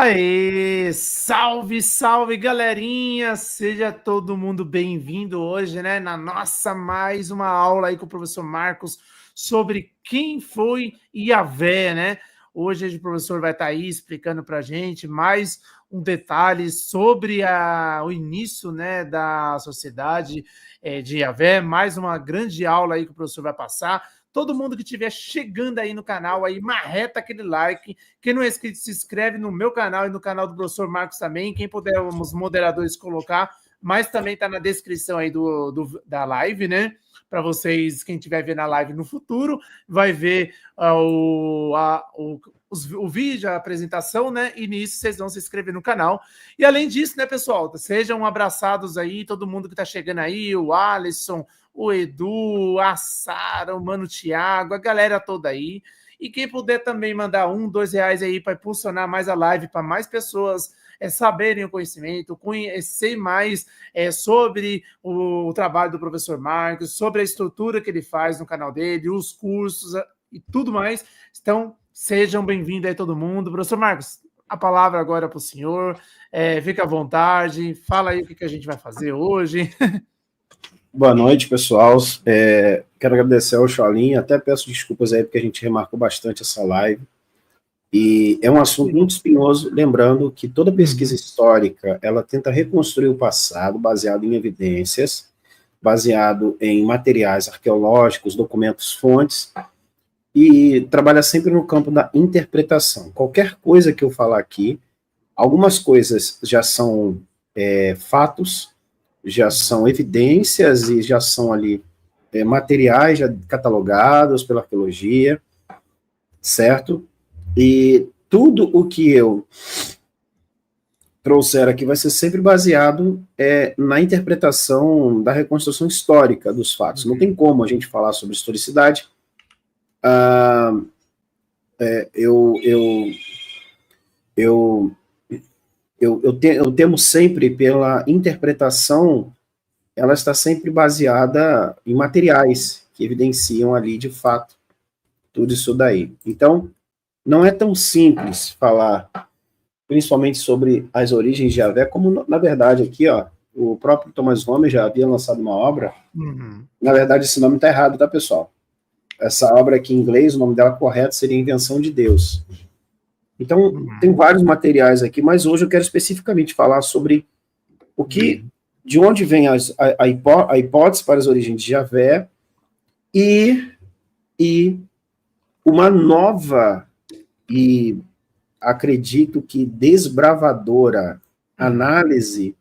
Aê, salve, salve, galerinha! Seja todo mundo bem-vindo hoje, né, na nossa mais uma aula aí com o professor Marcos sobre quem foi Yahvé, né? Hoje o professor vai estar aí explicando para a gente mais um detalhe sobre o início, né, da sociedade de Yahvé, mais uma grande aula aí que o professor vai passar. Todo mundo que estiver chegando aí no canal, aí marreta aquele like. Quem não é inscrito, se inscreve no meu canal e no canal do professor Marcos também. Quem puder, os moderadores colocar, mas também está na descrição aí da live, né? Para vocês, quem estiver vendo a live no futuro, vai ver o vídeo, a apresentação, né? E nisso vocês vão se inscrever no canal. E além disso, né, pessoal, sejam abraçados aí, todo mundo que está chegando aí, o Alisson, o Edu, a Sara, o Mano Thiago, a galera toda aí. E quem puder também mandar R$ 1, R$ 2 aí para impulsionar mais a live, para mais pessoas saberem o conhecimento, conhecer mais sobre o trabalho do professor Marcos, sobre a estrutura que ele faz no canal dele, os cursos e tudo mais. Então, sejam bem-vindos aí todo mundo. Professor Marcos, a palavra agora para o senhor. Fica à vontade, fala aí o que a gente vai fazer hoje. Boa noite, pessoal. Quero agradecer ao Cholinho, até peço desculpas aí porque a gente remarcou bastante essa live. E é um assunto muito espinhoso, lembrando que toda pesquisa histórica, ela tenta reconstruir o passado baseado em evidências, baseado em materiais arqueológicos, documentos, fontes, e trabalha sempre no campo da interpretação. Qualquer coisa que eu falar aqui, algumas coisas já são fatos, já são evidências e já são ali materiais já catalogados pela arqueologia, certo? E tudo o que eu trouxer aqui vai ser sempre baseado na interpretação da reconstrução histórica dos fatos. Não tem como a gente falar sobre historicidade. Eu temo sempre pela interpretação, ela está sempre baseada em materiais que evidenciam ali, de fato, tudo isso daí. Então, não é tão simples falar, principalmente sobre as origens de Yahvé, como, na verdade, aqui, ó, o próprio Thomas Homer já havia lançado uma obra. Na verdade, esse nome está errado, tá, pessoal? Essa obra aqui em inglês, o nome dela correto seria Invenção de Deus. Então, tem vários materiais aqui, mas hoje eu quero especificamente falar sobre o que, de onde vem a hipótese para as origens de Yahvé e uma nova e, acredito que, desbravadora análise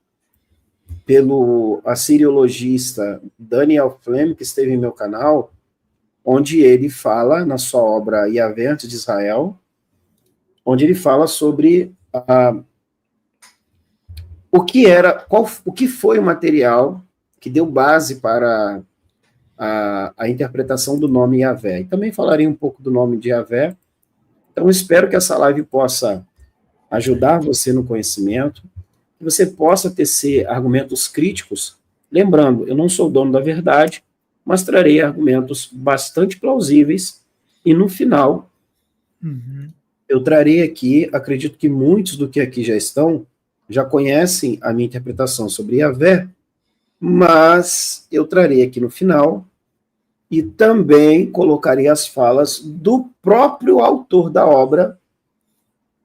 pelo assiriologista Daniel Fleming, que esteve em meu canal, onde ele fala, na sua obra Yahvé antes de Israel, onde ele fala sobre o que foi o material que deu base para a interpretação do nome Yahvé. E também falarei um pouco do nome de Yahvé. Então, espero que essa live possa ajudar você no conhecimento, que você possa tecer argumentos críticos. Lembrando, eu não sou dono da verdade, mas trarei argumentos bastante plausíveis, e no final, eu trarei aqui, acredito que muitos do que aqui já estão, já conhecem a minha interpretação sobre Yahvé, mas eu trarei aqui no final, e também colocarei as falas do próprio autor da obra,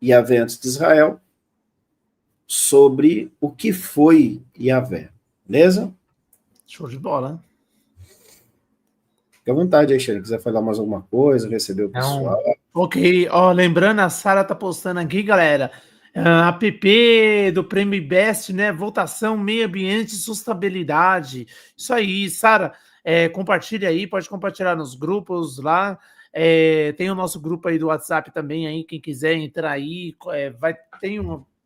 Yahvé antes de Israel, sobre o que foi Yahvé. Beleza? Show de bola. Fique à vontade aí, Xane, quiser falar mais alguma coisa, receber o pessoal. Ok, lembrando, a Sara tá postando aqui, galera, app do Prêmio Best, né, votação, meio ambiente e sustentabilidade. Isso aí, Sara, compartilha aí, pode compartilhar nos grupos lá, tem o nosso grupo aí do WhatsApp também, aí, quem quiser entrar aí,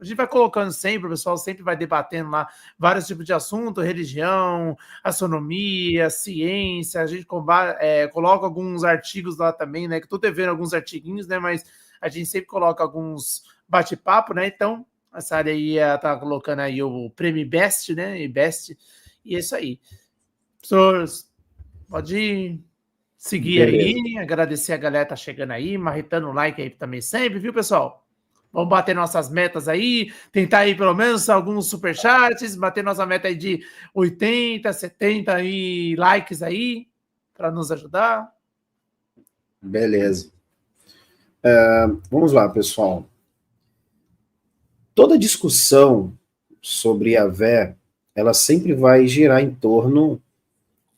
a gente vai colocando sempre, o pessoal sempre vai debatendo lá vários tipos de assuntos, religião, astronomia, ciência, a gente coloca alguns artigos lá também, né, que estou devendo alguns artiguinhos, né, mas a gente sempre coloca alguns bate-papo, né, então a Sara aí tá colocando aí o Prêmio Best, né, e Best, e é isso aí. Professor, pode seguir. Beleza. Aí, agradecer a galera que tá chegando aí, marretando o like aí também sempre, viu, pessoal? Vamos bater nossas metas aí, tentar aí pelo menos alguns superchats, bater nossa meta aí de 80, 70 aí, likes aí, para nos ajudar. Beleza. Vamos lá, pessoal. Toda discussão sobre Yahvé, ela sempre vai girar em torno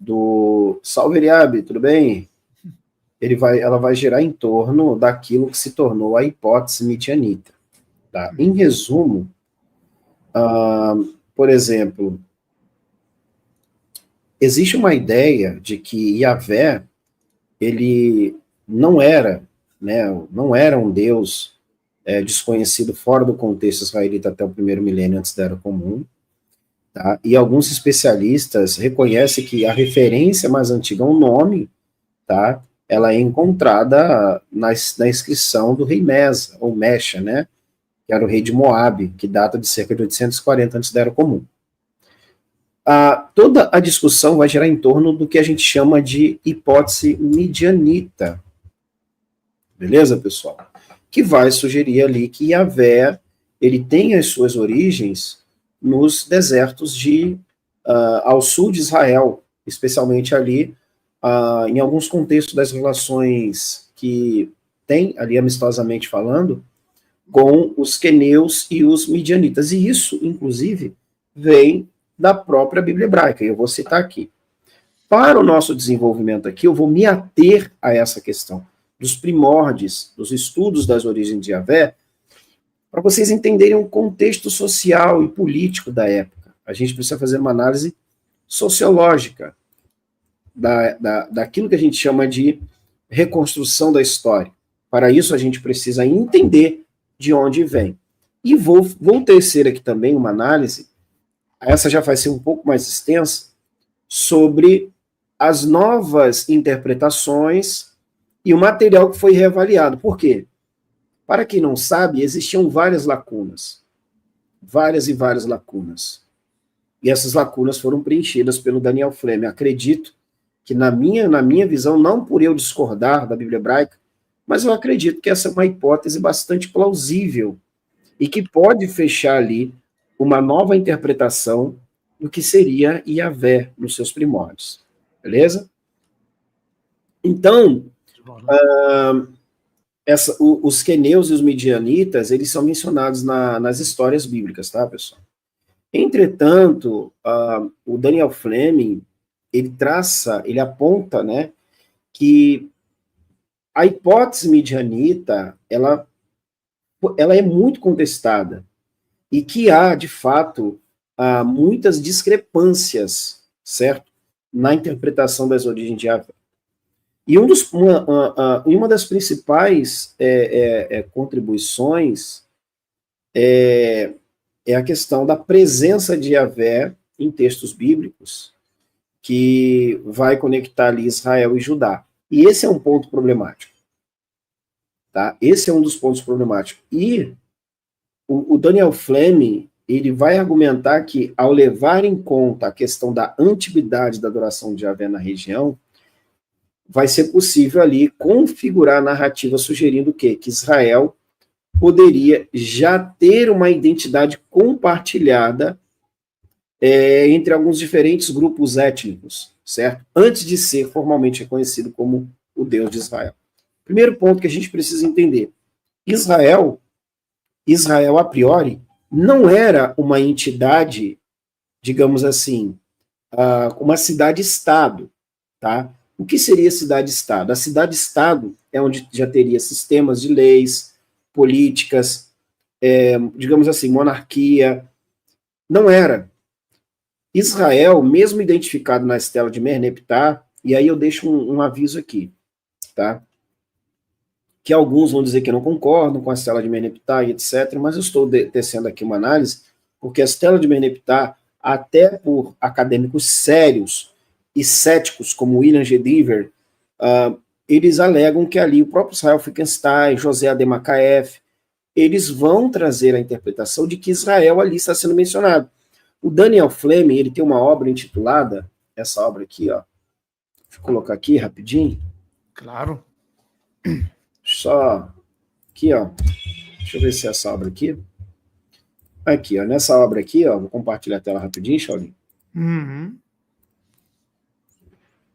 do... Salve, Eliabe, tudo bem? Ela vai girar em torno daquilo que se tornou a hipótese midianita. Tá? Em resumo, por exemplo, existe uma ideia de que Yahvé, ele não era, né, não era um Deus desconhecido fora do contexto israelita até o primeiro milênio antes da Era Comum, tá? E alguns especialistas reconhecem que a referência mais antiga ao nome, tá, ela é encontrada na inscrição do rei Mesa, ou Mecha, né, que era o rei de Moabe, que data de cerca de 840 antes da Era Comum. Toda a discussão vai girar em torno do que a gente chama de hipótese midianita. Beleza, pessoal? Que vai sugerir ali que Yahvé, ele tem as suas origens nos desertos ao sul de Israel, especialmente ali em alguns contextos das relações que tem, ali amistosamente falando, com os queneus e os midianitas. E isso, inclusive, vem da própria Bíblia hebraica, e eu vou citar aqui. Para o nosso desenvolvimento aqui, eu vou me ater a essa questão dos primórdios, dos estudos das origens de Yahvé, para vocês entenderem o contexto social e político da época. A gente precisa fazer uma análise sociológica daquilo que a gente chama de reconstrução da história. Para isso, a gente precisa entender de onde vem. E vou tecer aqui também uma análise, essa já vai ser um pouco mais extensa, sobre as novas interpretações e o material que foi reavaliado. Por quê? Para quem não sabe, existiam várias lacunas. Várias e várias lacunas. E essas lacunas foram preenchidas pelo Daniel Fleming. Acredito que, na minha visão, não por eu discordar da Bíblia hebraica, mas eu acredito que essa é uma hipótese bastante plausível e que pode fechar ali uma nova interpretação do que seria Yahvé nos seus primórdios. Beleza? Então, os queneus e os midianitas, eles são mencionados nas histórias bíblicas, tá, pessoal? Entretanto, o Daniel Fleming, ele aponta, né, que a hipótese midianita, ela é muito contestada, e que há, de fato, muitas discrepâncias, certo? Na interpretação das origens de Yahvé. E uma das principais contribuições é a questão da presença de Yahvé em textos bíblicos, que vai conectar ali Israel e Judá. E esse é um ponto problemático. Tá? Esse é um dos pontos problemáticos. E o Daniel Fleming, ele vai argumentar que, ao levar em conta a questão da antiguidade da adoração de Yahvé na região, vai ser possível ali configurar a narrativa sugerindo o quê? Que Israel poderia já ter uma identidade compartilhada entre alguns diferentes grupos étnicos, certo? Antes de ser formalmente reconhecido como o Deus de Israel. Primeiro ponto que a gente precisa entender. Israel, a priori, não era uma entidade, digamos assim, uma cidade-estado, tá? O que seria cidade-estado? A cidade-estado é onde já teria sistemas de leis, políticas, digamos assim, monarquia. Não era. Israel, mesmo identificado na estela de Merneptah, e aí eu deixo um aviso aqui, tá? Que alguns vão dizer que não concordam com a estela de Merneptah e etc., mas eu estou tecendo aqui uma análise, porque a estela de Merneptah, até por acadêmicos sérios e céticos, como William G. Dever, eles alegam que ali o próprio Israel Finkelstein, José Ademacaef, eles vão trazer a interpretação de que Israel ali está sendo mencionado. O Daniel Fleming, ele tem uma obra intitulada, essa obra aqui, ó, deixa eu colocar aqui rapidinho. Claro. Só aqui, ó. Deixa Deixa eu ver se é essa obra aqui. Aqui, ó, nessa obra aqui, ó, vou compartilhar a tela rapidinho, Shaolin. Uhum.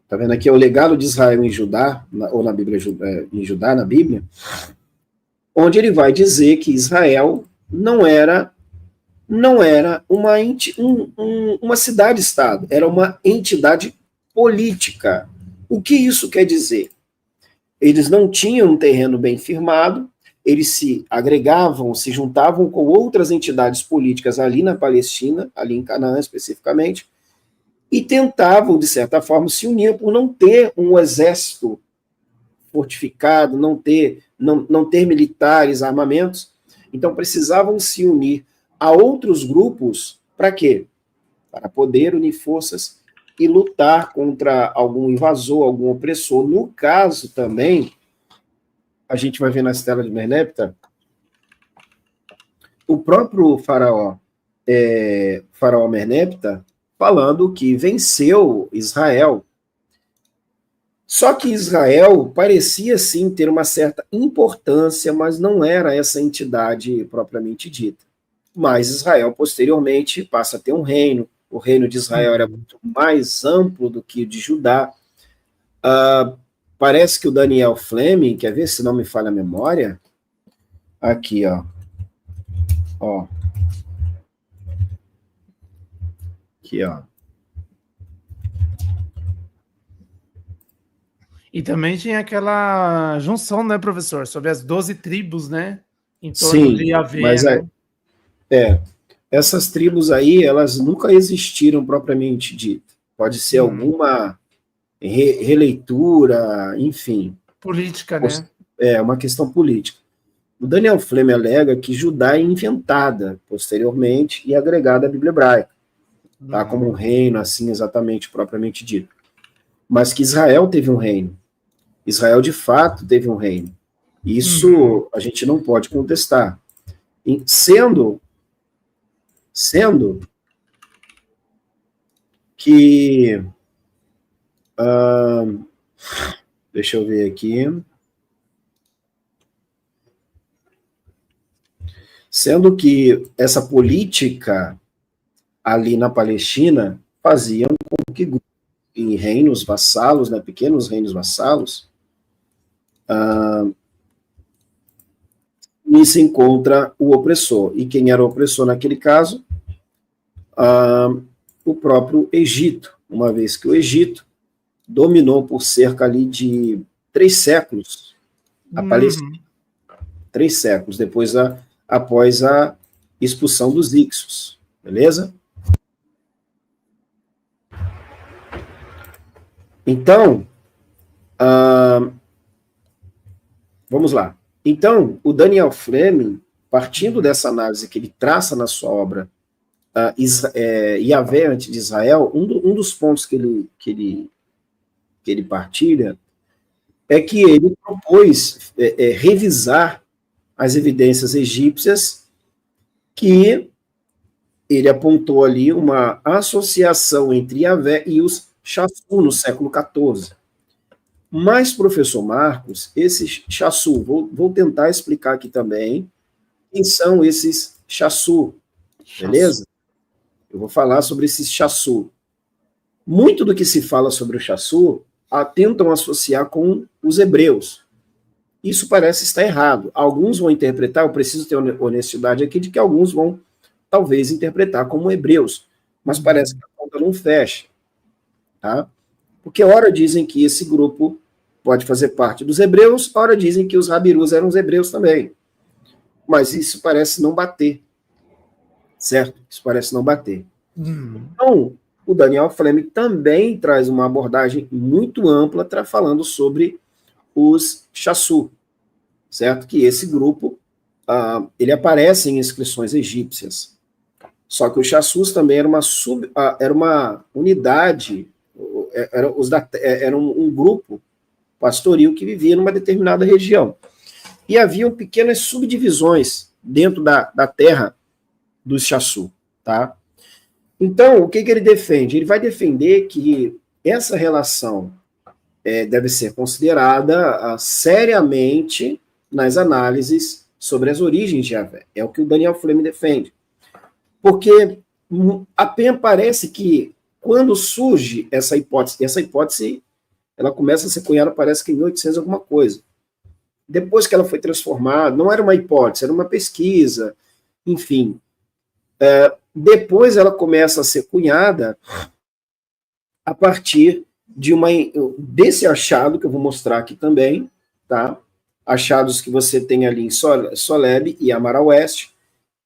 Tá vendo aqui? É o legado de Israel em Judá, ou na Bíblia, em Judá, na Bíblia, onde ele vai dizer que Israel não era uma cidade-estado, era uma entidade política. O que isso quer dizer? Eles não tinham um terreno bem firmado, eles se agregavam, se juntavam com outras entidades políticas ali na Palestina, ali em Canaã especificamente, e tentavam, de certa forma, se unir por não ter um exército fortificado, não ter militares, armamentos. Então precisavam se unir a outros grupos, para quê? Para poder unir forças e lutar contra algum invasor, algum opressor. No caso também, a gente vai ver nas telas de Merneptah, o próprio faraó Merneptah, falando que venceu Israel. Só que Israel parecia sim ter uma certa importância, mas não era essa entidade propriamente dita. Mas Israel, posteriormente, passa a ter um reino. O reino de Israel era muito mais amplo do que o de Judá. Parece que o Daniel Fleming, quer ver se não me falha a memória? Aqui, ó. Aqui, ó. E também tinha aquela junção, né, professor, sobre as 12 tribos, né, em torno Sim, de Yahvé, mas né? Essas tribos aí, elas nunca existiram propriamente dito. Pode ser alguma releitura, enfim. Política, né? É uma questão política. O Daniel Fleming alega que Judá é inventada posteriormente e agregada à Bíblia hebraica, tá? Como um reino, assim, exatamente, propriamente dito. Mas que Israel teve um reino. Israel, de fato, teve um reino. Isso a gente não pode contestar. Sendo que... deixa eu ver aqui... Sendo que essa política ali na Palestina fazia com que em reinos vassalos, né, pequenos reinos vassalos, e se encontra o opressor. E quem era o opressor naquele caso? O próprio Egito, uma vez que o Egito dominou por cerca ali de 3 séculos a Palestina. 3 séculos, após a expulsão dos Ixos, beleza? Então, vamos lá. Então, o Daniel Fleming, partindo dessa análise que ele traça na sua obra Yahvé antes de Israel, um dos pontos que ele partilha é que ele propôs revisar as evidências egípcias, que ele apontou ali uma associação entre Yahvé e os Chassu no século XIV. Mas, professor Marcos, esses Chassu, vou tentar explicar aqui também quem são esses Chassu, beleza? Eu vou falar sobre esses Chassu. Muito do que se fala sobre o Chassu tentam associar com os hebreus. Isso parece estar errado. Alguns vão interpretar, eu preciso ter honestidade aqui, de que alguns vão, talvez, interpretar como hebreus, mas parece que a conta não fecha. Tá? Porque ora dizem que esse grupo pode fazer parte dos hebreus, ora dizem que os rabirus eram os hebreus também. Mas isso parece não bater. Certo? Isso parece não bater. Então, o Daniel Fleming também traz uma abordagem muito ampla, falando sobre os Chassu, certo? Que esse grupo, ele aparece em inscrições egípcias. Só que os Chassus também era uma unidade, era um grupo pastoril que vivia numa determinada região. E haviam pequenas subdivisões dentro da terra dos Chassu, tá? Então, o que ele defende? Ele vai defender que essa relação deve ser considerada seriamente nas análises sobre as origens de Yahvé. É o que o Daniel Fleming defende. Porque apenas parece que quando surge essa hipótese ela começa a ser cunhada, parece que em 1800 alguma coisa. Depois que ela foi transformada, não era uma hipótese, era uma pesquisa, enfim. Depois ela começa a ser cunhada a partir desse achado, que eu vou mostrar aqui também, tá? Achados que você tem ali em Soleb e Amara Oeste.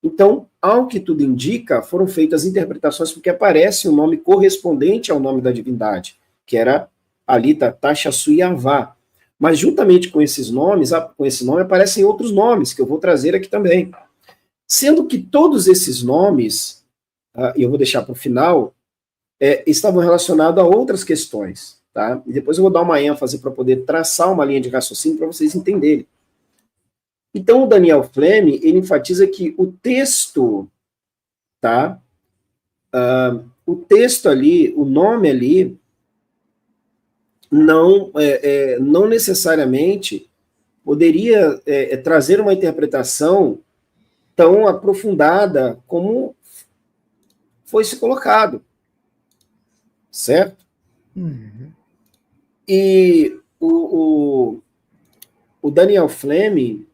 Então, ao que tudo indica, foram feitas interpretações porque aparece um nome correspondente ao nome da divindade, que era ali Tashasu Yavá. Mas juntamente com esses nomes, com esse nome, aparecem outros nomes, que eu vou trazer aqui também. Sendo que todos esses nomes, e eu vou deixar para o final, estavam relacionados a outras questões. Tá? E depois eu vou dar uma ênfase para poder traçar uma linha de raciocínio para vocês entenderem. Então, o Daniel Fleming, ele enfatiza que o texto, tá? O texto ali, o nome ali, não necessariamente poderia trazer uma interpretação tão aprofundada como foi se colocado, certo? Uhum. E o Daniel Fleming,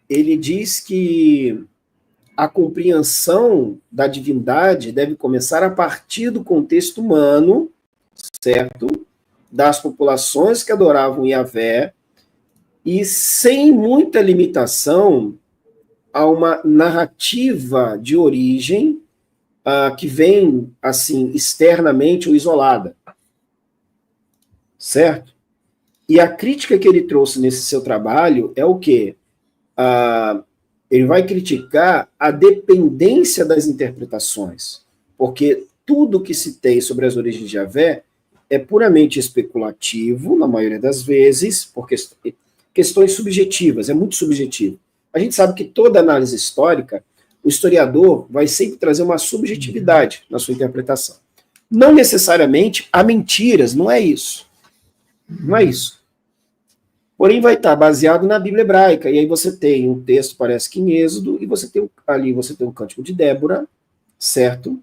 ele diz que a compreensão da divindade deve começar a partir do contexto humano, certo? Das populações que adoravam Yahvé, e sem muita limitação a uma narrativa de origem que vem, assim, externamente ou isolada. Certo? E a crítica que ele trouxe nesse seu trabalho é o quê? Ele vai criticar a dependência das interpretações, porque tudo que se tem sobre as origens de Yahvé é puramente especulativo, na maioria das vezes, por questões subjetivas, é muito subjetivo. A gente sabe que toda análise histórica, o historiador vai sempre trazer uma subjetividade na sua interpretação. Não necessariamente há mentiras, não é isso. Não é isso. Porém, vai estar baseado na Bíblia hebraica. E aí você tem um texto, parece que em Êxodo, e você tem um Cântico de Débora, certo?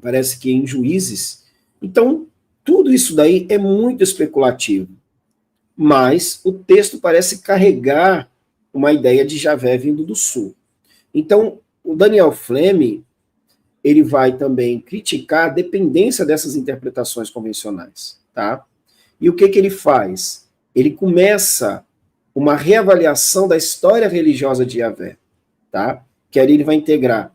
Parece que em Juízes. Então, tudo isso daí é muito especulativo. Mas o texto parece carregar uma ideia de Yahvé vindo do sul. Então, o Daniel Fleming, ele vai também criticar a dependência dessas interpretações convencionais, tá? E o que ele faz? Ele começa uma reavaliação da história religiosa de Yahvé, tá? Que ali ele vai integrar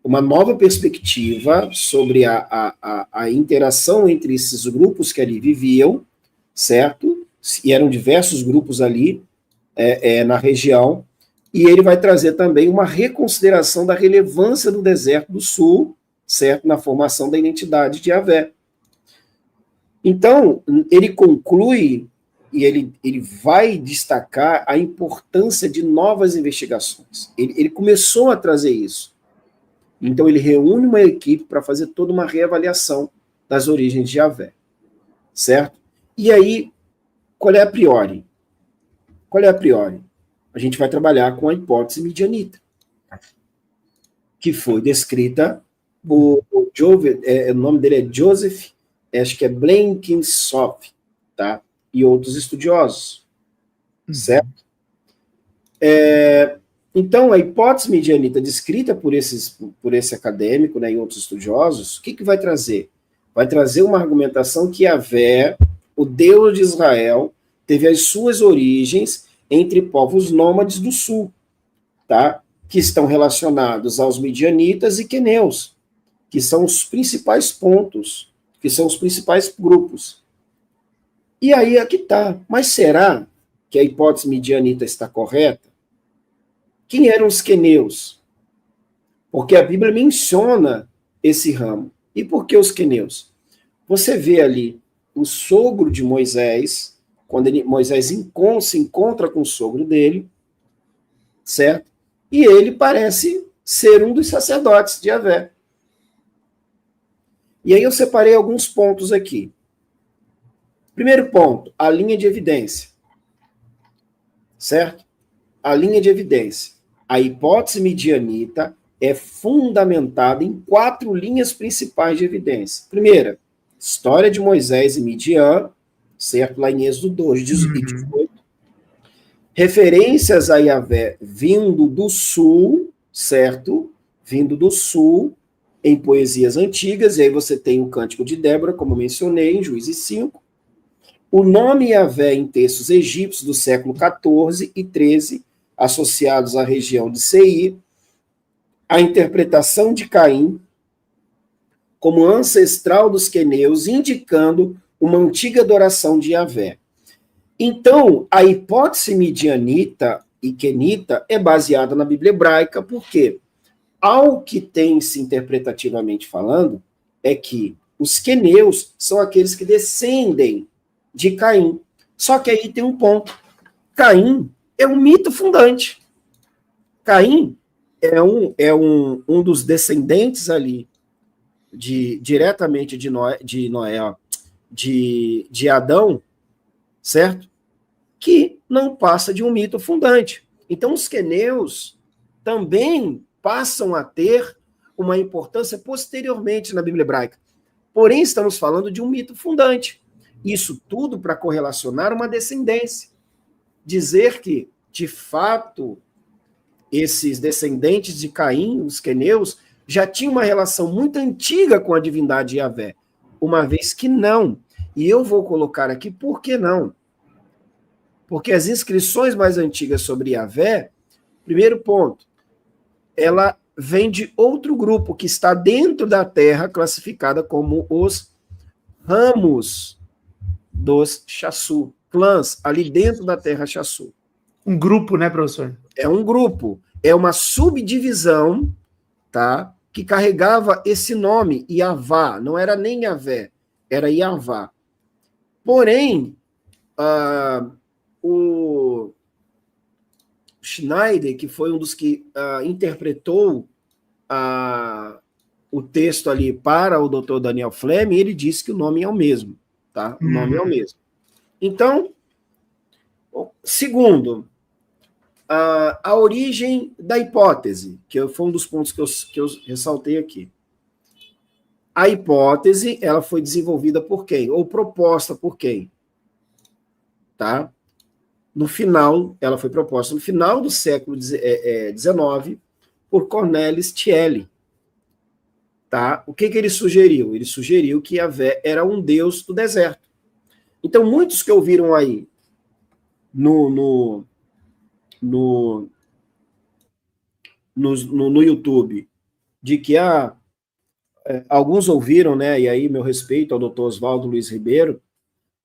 uma nova perspectiva sobre a interação entre esses grupos que ali viviam, certo? E eram diversos grupos ali na região, e ele vai trazer também uma reconsideração da relevância do deserto do sul, certo? Na formação da identidade de Yahvé. Então, ele conclui e ele vai destacar a importância de novas investigações. Ele começou a trazer isso. Então, ele reúne uma equipe para fazer toda uma reavaliação das origens de Yahvé. Certo? E aí, qual é a priori? Qual é a priori? A gente vai trabalhar com a hipótese midianita, que foi descrita por o nome dele é Joseph, acho que é Blenkinsop, tá? E outros estudiosos, certo? Então, a hipótese midianita descrita por esse acadêmico, né, e outros estudiosos, o que vai trazer? Vai trazer uma argumentação que Yahvé, o Deus de Israel, teve as suas origens entre povos nômades do sul, tá? Que estão relacionados aos midianitas e queneus, que são os principais pontos, que são os principais grupos. E aí aqui está. Mas será que a hipótese midianita está correta? Quem eram os queneus? Porque a Bíblia menciona esse ramo. E por que os queneus? Você vê ali o sogro de Moisés, quando Moisés se encontra com o sogro dele, certo? E ele parece ser um dos sacerdotes de Yahvé. E aí eu separei alguns pontos aqui. Primeiro ponto, a linha de evidência. certo? A linha de evidência. A hipótese midianita é fundamentada em 4 linhas principais de evidência. Primeira, história de Moisés e Midian, certo? Lá em Êxodo 2, 18. Referências a Yahvé vindo do sul, certo? Vindo do sul, em poesias antigas, e aí você tem o Cântico de Débora, como mencionei, em Juízes 5. O nome Yahvé em textos egípcios do século XIV e XIII, associados à região de Seir. A interpretação de Caim como ancestral dos queneus, indicando uma antiga adoração de Yahvé. Então, a hipótese midianita e quenita é baseada na Bíblia hebraica, porque ao que tem-se interpretativamente falando, é que os queneus são aqueles que descendem de Caim. Só que aí tem um ponto. Caim é um mito fundante. Caim é um dos descendentes ali, diretamente de Adão, certo? Que não passa de um mito fundante. Então, os queneus também passam a ter uma importância posteriormente na Bíblia hebraica. Porém, estamos falando de um mito fundante. Isso tudo para correlacionar uma descendência. Dizer que, de fato, esses descendentes de Caim, os queneus, já tinham uma relação muito antiga com a divindade Yahvé, uma vez que não. E eu vou colocar aqui por que não. Porque as inscrições mais antigas sobre Yahvé, primeiro ponto, ela vem de outro grupo que está dentro da terra, classificada como os ramos dos Chassu, clãs, ali dentro da terra Chassu. Um grupo, né, professor? É um grupo, é uma subdivisão, tá? Que carregava esse nome, Yavá, não era nem Yahvé, era Yavá. Porém, o Schneider, que foi um dos que interpretou o texto ali para o Dr. Daniel Fleming, ele disse que o nome é o mesmo, tá? O nome é o mesmo. Então, segundo, a origem da hipótese, que foi um dos pontos que eu ressaltei aqui. A hipótese, ela foi desenvolvida por quem? Ou proposta por quem? Tá? No final, ela foi proposta no final do século XIX por Cornelis Thiele. Tá? O que ele sugeriu? Ele sugeriu que Yahvé era um deus do deserto. Então, muitos que ouviram aí no YouTube de que alguns ouviram, né? E aí, meu respeito ao doutor Oswaldo Luiz Ribeiro.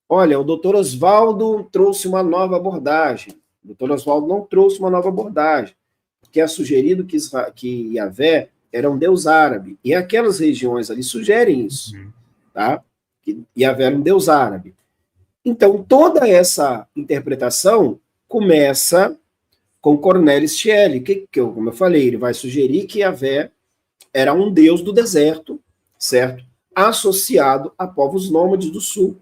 Olha, o doutor Oswaldo trouxe uma nova abordagem. O doutor Oswaldo não trouxe uma nova abordagem, porque é sugerido que Yahvé era um deus árabe. E aquelas regiões ali sugerem isso, tá? Que Yahvé era um deus árabe. Então, toda essa interpretação começa com Cornelis Thiele, que como eu falei, ele vai sugerir que Yahvé era um deus do deserto, certo? Associado a povos nômades do sul.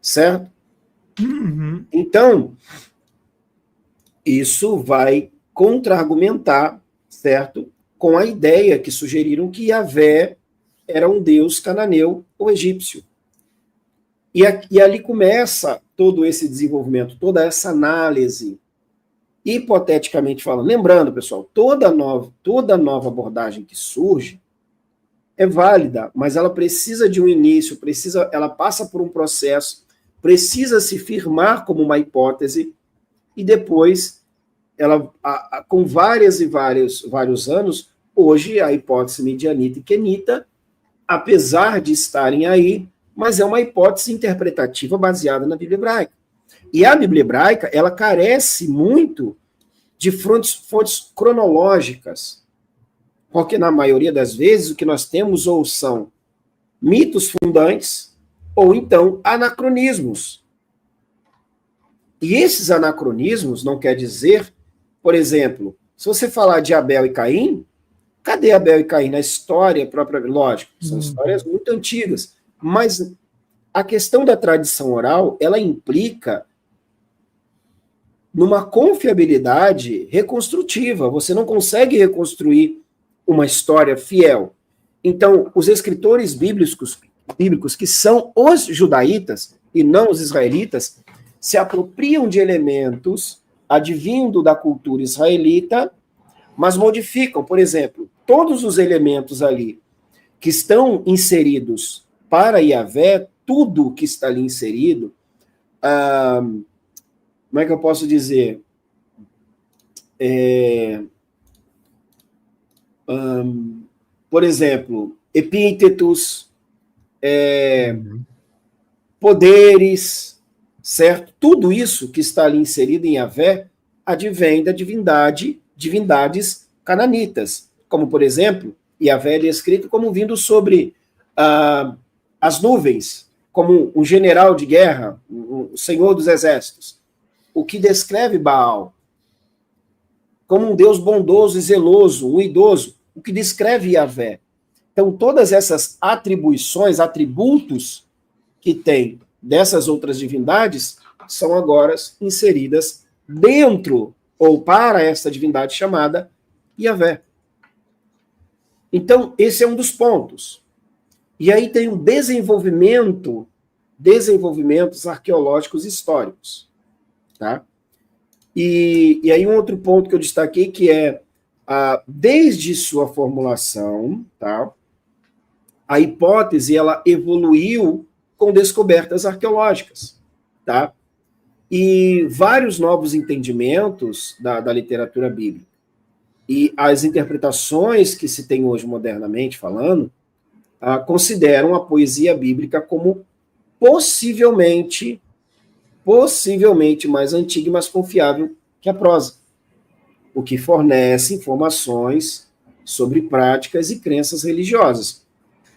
Certo? Então, isso vai contra-argumentar, certo? Com a ideia que sugeriram que Yahvé era um deus cananeu ou egípcio. E ali começa todo esse desenvolvimento, toda essa análise, hipoteticamente falando. Lembrando, pessoal, toda nova abordagem que surge é válida, mas ela precisa de um início, ela passa por um processo, precisa se firmar como uma hipótese, e depois, ela, com vários anos, hoje a hipótese midianita e quenita, apesar de estarem aí, mas é uma hipótese interpretativa baseada na Bíblia hebraica. E a Bíblia hebraica, ela carece muito de fontes cronológicas, porque na maioria das vezes o que nós temos ou são mitos fundantes, ou então anacronismos. E esses anacronismos não quer dizer, por exemplo, se você falar de Abel e Caim, cadê Abel e Caim na história própria? Lógico, são histórias muito antigas, mas a questão da tradição oral, ela implica numa confiabilidade reconstrutiva. Você não consegue reconstruir uma história fiel. Então, os escritores bíblicos que são os judaítas e não os israelitas, se apropriam de elementos advindo da cultura israelita, mas modificam, por exemplo, todos os elementos ali que estão inseridos para Yahvé, tudo que está ali inserido, como é que eu posso dizer? Por exemplo, epítetos, poderes, certo? Tudo isso que está ali inserido em Yahvé advém da divindades cananitas, como, por exemplo, Yahvé é escrito como vindo sobre as nuvens, como um general de guerra, o senhor dos exércitos, o que descreve Baal como um Deus bondoso e zeloso, um idoso, o que descreve Yahvé. Então, todas essas atribuições, atributos que tem dessas outras divindades, são agora inseridas dentro ou para essa divindade chamada Yahvé. Então, esse é um dos pontos. E aí tem um desenvolvimentos arqueológicos históricos. Tá? E aí um outro ponto que eu destaquei, que é, desde sua formulação, tá? A hipótese ela evoluiu com descobertas arqueológicas. Tá? E vários novos entendimentos da literatura bíblica. E as interpretações que se tem hoje modernamente falando, consideram a poesia bíblica como possivelmente mais antiga e mais confiável que a prosa, o que fornece informações sobre práticas e crenças religiosas.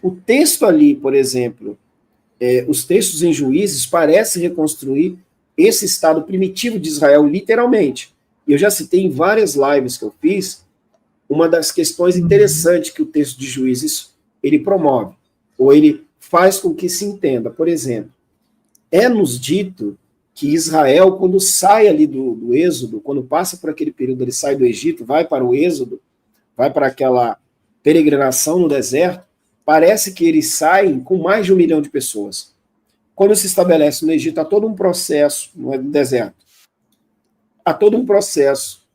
O texto ali, por exemplo, os textos em Juízes parecem reconstruir esse estado primitivo de Israel, literalmente. E eu já citei em várias lives que eu fiz, uma das questões interessantes que o texto de Juízes ele promove, ou ele faz com que se entenda. Por exemplo, é-nos dito que Israel, quando sai ali do Êxodo, quando passa por aquele período, ele sai do Egito, vai para o Êxodo, vai para aquela peregrinação no deserto, parece que eles saem com mais de 1 milhão de pessoas. Quando se estabelece no Egito, há todo um processo, não é no deserto, há todo um processo.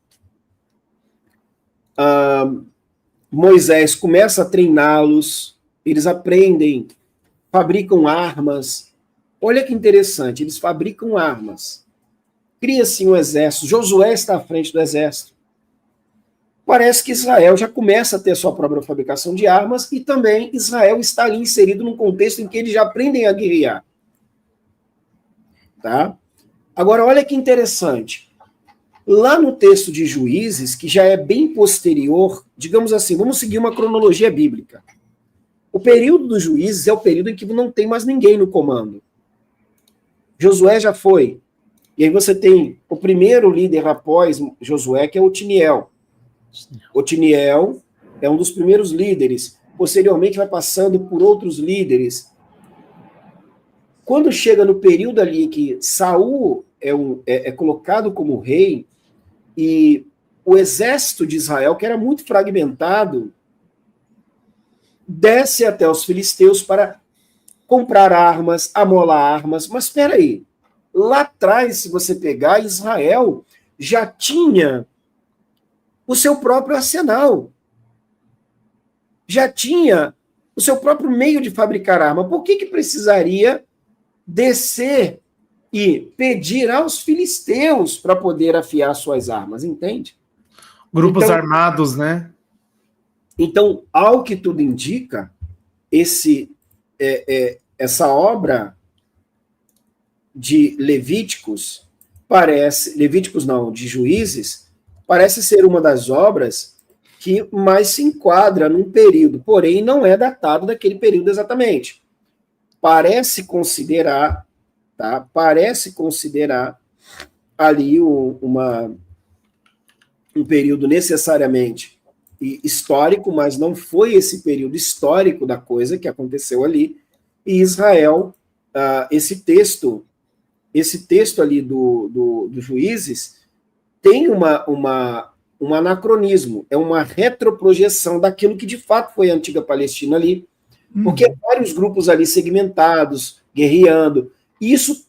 Moisés começa a treiná-los, eles aprendem, fabricam armas. Olha que interessante, eles fabricam armas. Cria-se um exército, Josué está à frente do exército. Parece que Israel já começa a ter a sua própria fabricação de armas e também Israel está ali inserido num contexto em que eles já aprendem a guerrear. Tá? Agora, olha que interessante. Lá no texto de Juízes, que já é bem posterior, digamos assim, vamos seguir uma cronologia bíblica. O período dos Juízes é o período em que não tem mais ninguém no comando. Josué já foi. E aí você tem o primeiro líder após Josué, que é Otiniel. Otiniel é um dos primeiros líderes. Posteriormente vai passando por outros líderes. Quando chega no período ali que Saul é colocado como rei, e o exército de Israel, que era muito fragmentado, desce até os filisteus para comprar armas, amolar armas. Mas espera aí, lá atrás, se você pegar, Israel já tinha o seu próprio arsenal, já tinha o seu próprio meio de fabricar arma. Por que precisaria descer e pedir aos filisteus para poder afiar suas armas, entende? Grupos armados, né? Então, ao que tudo indica, essa obra de Levíticos de Juízes, parece ser uma das obras que mais se enquadra num período, porém não é datado daquele período exatamente. Parece considerar ali um período necessariamente histórico, mas não foi esse período histórico da coisa que aconteceu ali. E Israel, esse texto ali do Juízes, tem um anacronismo, é uma retroprojeção daquilo que de fato foi a antiga Palestina ali, porque vários grupos ali segmentados, guerreando, e isso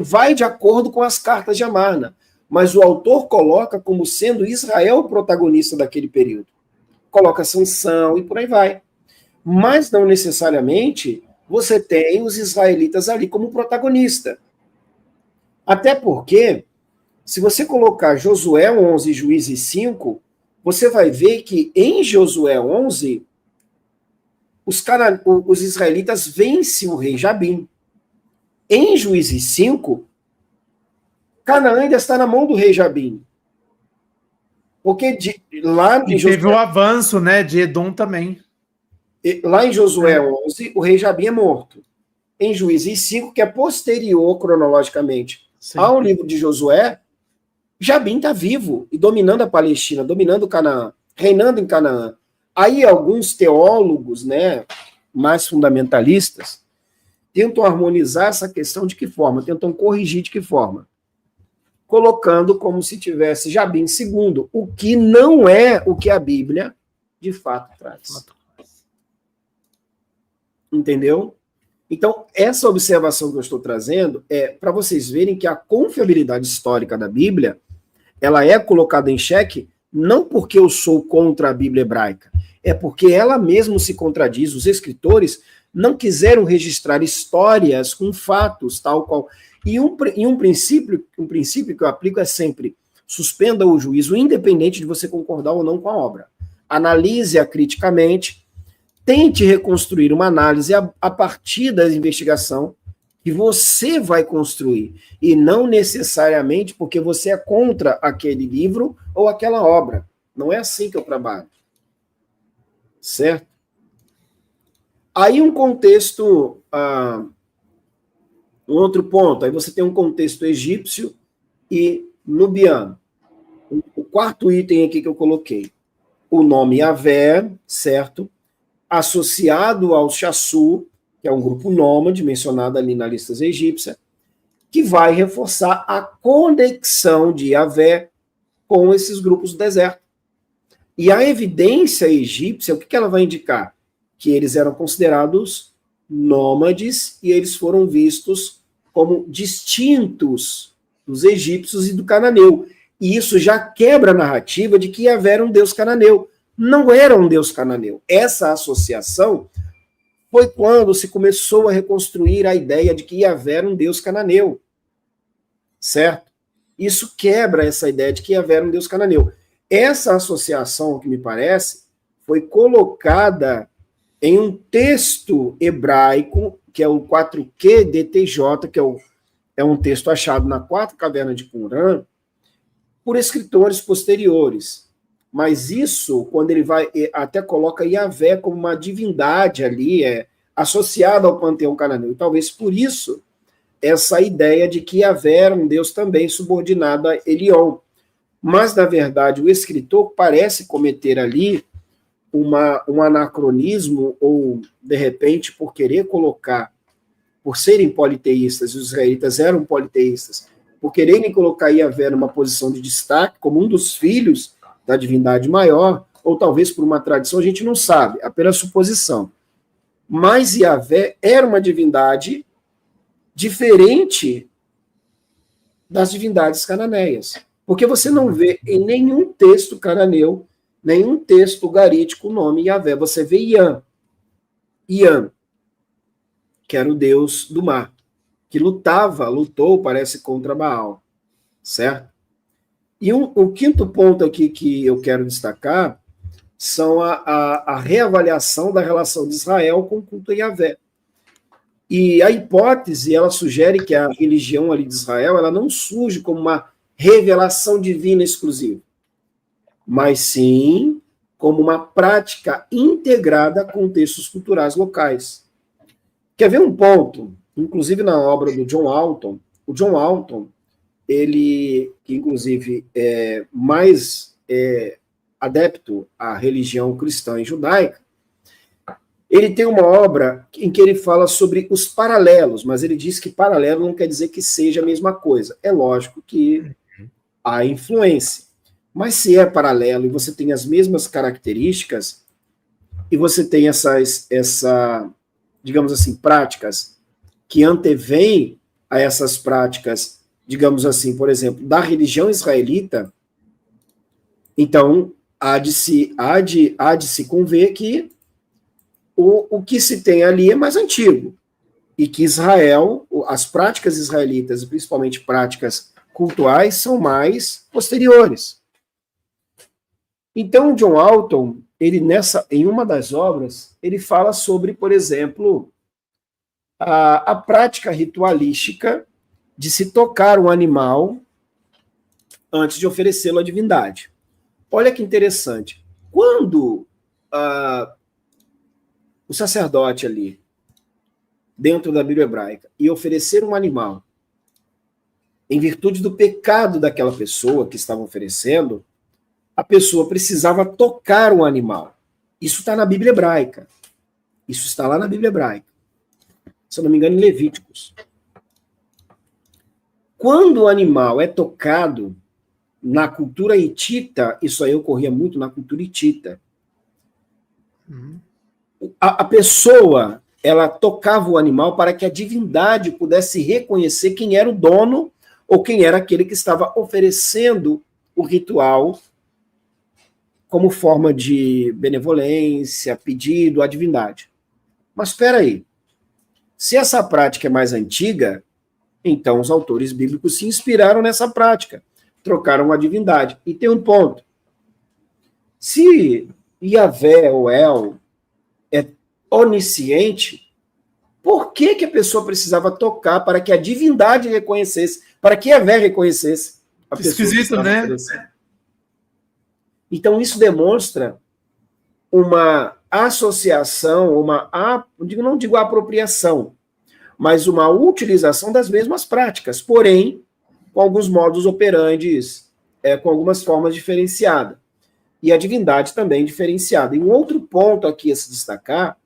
vai de acordo com as cartas de Amarna, mas o autor coloca como sendo Israel o protagonista daquele período. Coloca Sansão e por aí vai. Mas não necessariamente você tem os israelitas ali como protagonista. Até porque, se você colocar Josué 11 e Juízes 5, você vai ver que em Josué 11, os israelitas vencem o rei Jabim. Em Juízes 5, Canaã ainda está na mão do rei Jabim. Porque lá em Josué, teve o avanço, né, de Edom também. Lá em Josué 11, o rei Jabim é morto. Em Juízes 5, que é posterior cronologicamente ao livro de Josué, Jabim está vivo e dominando a Palestina, dominando Canaã, reinando em Canaã. Aí alguns teólogos, né, mais fundamentalistas, tentam harmonizar essa questão de que forma? Tentam corrigir de que forma? Colocando como se tivesse Jabim II, o que não é o que a Bíblia de fato traz. Entendeu? Então, essa observação que eu estou trazendo é para vocês verem que a confiabilidade histórica da Bíblia, ela é colocada em xeque não porque eu sou contra a Bíblia hebraica, é porque ela mesma se contradiz. Os escritores não quiseram registrar histórias com fatos, tal qual. E um princípio que eu aplico é sempre: suspenda o juízo, independente de você concordar ou não com a obra. Analise-a criticamente, tente reconstruir uma análise a partir da investigação que você vai construir, e não necessariamente porque você é contra aquele livro ou aquela obra. Não é assim que eu trabalho. Certo? Aí um contexto, um outro ponto, aí você tem um contexto egípcio e nubiano. O quarto item aqui que eu coloquei, o nome Yahvé, certo? Associado ao Chassu, que é um grupo nômade, mencionado ali na lista egípcia, que vai reforçar a conexão de Yahvé com esses grupos do deserto. E a evidência egípcia, o que ela vai indicar? Que eles eram considerados nômades e eles foram vistos como distintos dos egípcios e do cananeu. E isso já quebra a narrativa de que Yahvé era um deus cananeu. Não era um deus cananeu. Essa associação foi quando se começou a reconstruir a ideia de que Yahvé era um deus cananeu. Certo? Isso quebra essa ideia de que Yahvé era um deus cananeu. Essa associação, que me parece, foi colocada em um texto hebraico, que é o 4QDTJ, que é um texto achado na Quarta Caverna de Qumran, por escritores posteriores. Mas isso, quando ele vai, até coloca Yahvé como uma divindade ali, associada ao panteão cananeu. E talvez por isso, essa ideia de que Yahvé era um deus também subordinado a Elion. Mas, na verdade, o escritor parece cometer ali um anacronismo, ou, de repente, por querer colocar, por serem politeístas, e os israelitas eram politeístas, por quererem colocar Yahvé numa posição de destaque, como um dos filhos da divindade maior, ou talvez por uma tradição, a gente não sabe, apenas suposição. Mas Yahvé era uma divindade diferente das divindades cananeias. Porque você não vê em nenhum texto cananeu, nenhum texto garítico o nome Yahvé. Você vê Ian, que era o deus do mar, que lutou, parece, contra Baal. Certo? E o quinto ponto aqui que eu quero destacar são a reavaliação da relação de Israel com o culto a Yahvé. E a hipótese, ela sugere que a religião ali de Israel, ela não surge como uma revelação divina exclusiva, mas sim como uma prática integrada a contextos culturais locais. Quer ver um ponto? Inclusive na obra do John Alton, o John Alton, ele, que inclusive é mais adepto à religião cristã e judaica, ele tem uma obra em que ele fala sobre os paralelos, mas ele diz que paralelo não quer dizer que seja a mesma coisa. É lógico que há influência. Mas se é paralelo e você tem as mesmas características, e você tem digamos assim, práticas que antevêm a essas práticas, digamos assim, por exemplo, da religião israelita, então há de se conver que o que se tem ali é mais antigo, e que Israel, as práticas israelitas, e principalmente práticas cultuais, são mais posteriores. Então, John Alton, ele em uma das obras, ele fala sobre, por exemplo, a prática ritualística de se tocar um animal antes de oferecê-lo à divindade. Olha que interessante. Quando o sacerdote ali, dentro da Bíblia hebraica, ia oferecer um animal, em virtude do pecado daquela pessoa que estava oferecendo, a pessoa precisava tocar um animal. Isso está na Bíblia hebraica. Isso está lá na Bíblia hebraica. Se eu não me engano, em Levíticos. Quando o animal é tocado na cultura hitita, isso aí ocorria muito na cultura hitita, a pessoa, ela tocava o animal para que a divindade pudesse reconhecer quem era o dono ou quem era aquele que estava oferecendo o ritual como forma de benevolência, pedido à divindade. Mas espera aí, se essa prática é mais antiga, então os autores bíblicos se inspiraram nessa prática, trocaram a divindade. E tem um ponto. Se Yahvé ou El é onisciente, por que a pessoa precisava tocar para que a divindade reconhecesse, para que Yahvé reconhecesse a pessoa? Esquisito, né? Oferecendo? Então, isso demonstra uma associação, não digo apropriação, mas uma utilização das mesmas práticas, porém, com alguns modos operandes, com algumas formas diferenciadas. E a divindade também diferenciada. E um outro ponto aqui a se destacar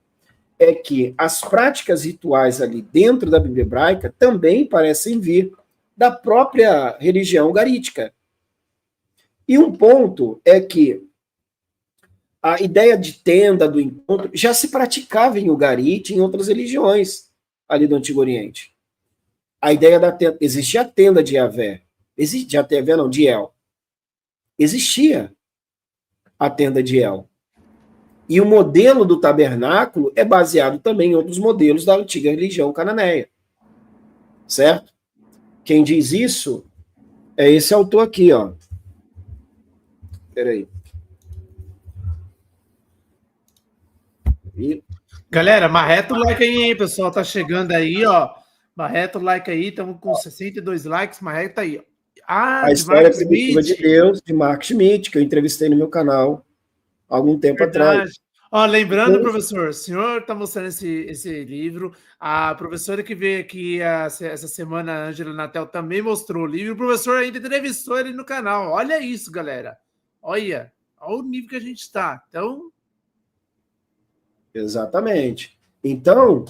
é que as práticas rituais ali dentro da Bíblia hebraica também parecem vir da própria religião garítica. E um ponto é que a ideia de tenda do encontro já se praticava em Ugarit e em outras religiões ali do Antigo Oriente. A ideia da tenda, existia a tenda de Yahvé, de El. Existia a tenda de El. E o modelo do tabernáculo é baseado também em outros modelos da antiga religião cananeia. Certo? Quem diz isso é esse autor aqui, ó. Peraí. Galera, marreta o like aí, hein, pessoal. Tá chegando aí, ó. Marreta o like aí, estamos com 62 likes, marreta aí, ó. A história primitiva de Deus, de Mark Schmidt, que eu entrevistei no meu canal há algum tempo atrás. Ó, lembrando, professor, o senhor está mostrando esse livro. A professora que veio aqui essa semana, a Ângela Natel, também mostrou o livro. O professor ainda entrevistou ele no canal. Olha isso, galera. Olha o nível que a gente está. Então... Exatamente. Então,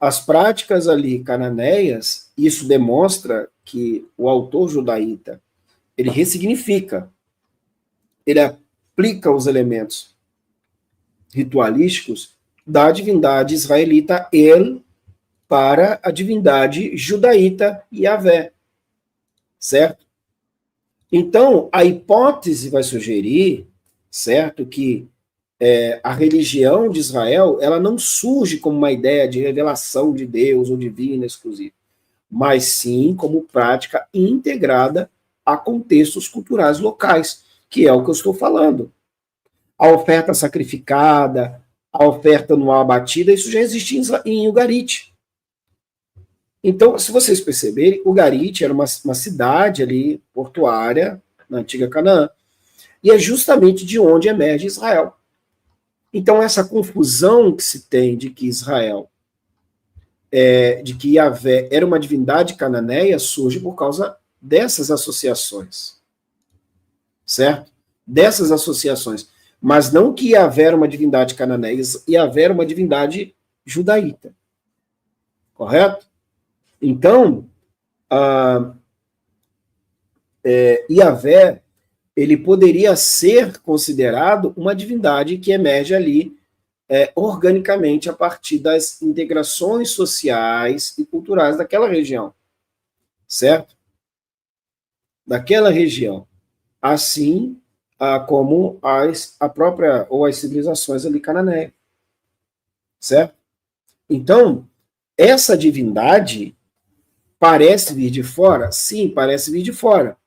as práticas ali cananeias, isso demonstra que o autor judaíta, ele ressignifica, ele aplica os elementos ritualísticos da divindade israelita El para a divindade judaíta Yahvé, certo? Então, a hipótese vai sugerir, certo, que a religião de Israel, ela não surge como uma ideia de revelação de Deus ou divina exclusiva, mas sim como prática integrada a contextos culturais locais, que é o que eu estou falando. A oferta sacrificada, a oferta anual abatida, isso já existia em Ugarit. Então, se vocês perceberem, Ugarit era uma cidade ali, portuária, na antiga Canaã, e é justamente de onde emerge Israel. Então, essa confusão que se tem de que Israel, de que Yahvé era uma divindade cananeia, surge por causa dessas associações. Certo? Dessas associações. Mas não que Yahvé era uma divindade cananeia, Yahvé era uma divindade judaíta. Correto? Então, Yahvé, ele poderia ser considerado uma divindade que emerge ali organicamente a partir das integrações sociais e culturais daquela região, certo? Daquela região, assim como a própria, ou as civilizações ali cananeias, certo? Então, essa divindade parece vir de fora? Sim, parece vir de fora.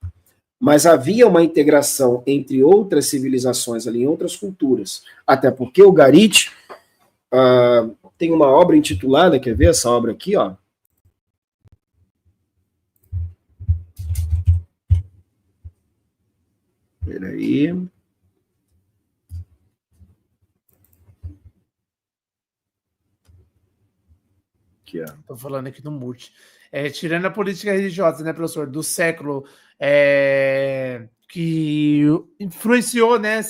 Mas havia uma integração entre outras civilizações ali, em outras culturas. Até porque o Garit tem uma obra intitulada, quer ver essa obra aqui, ó? Peraí. Estou falando aqui no Multi. Tirando a política religiosa, né, professor, do século que influenciou, né,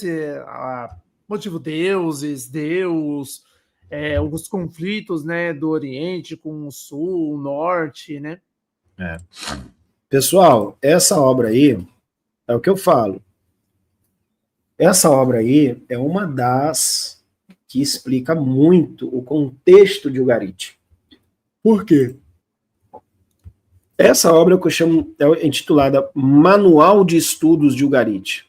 motivo deuses, Deus, os conflitos, né, do Oriente com o Sul, o Norte, né? Pessoal, essa obra aí é o que eu falo. Essa obra aí é uma das que explica muito o contexto de Ugarit. Por quê? Essa obra que eu chamo é intitulada Manual de Estudos de Ugarit.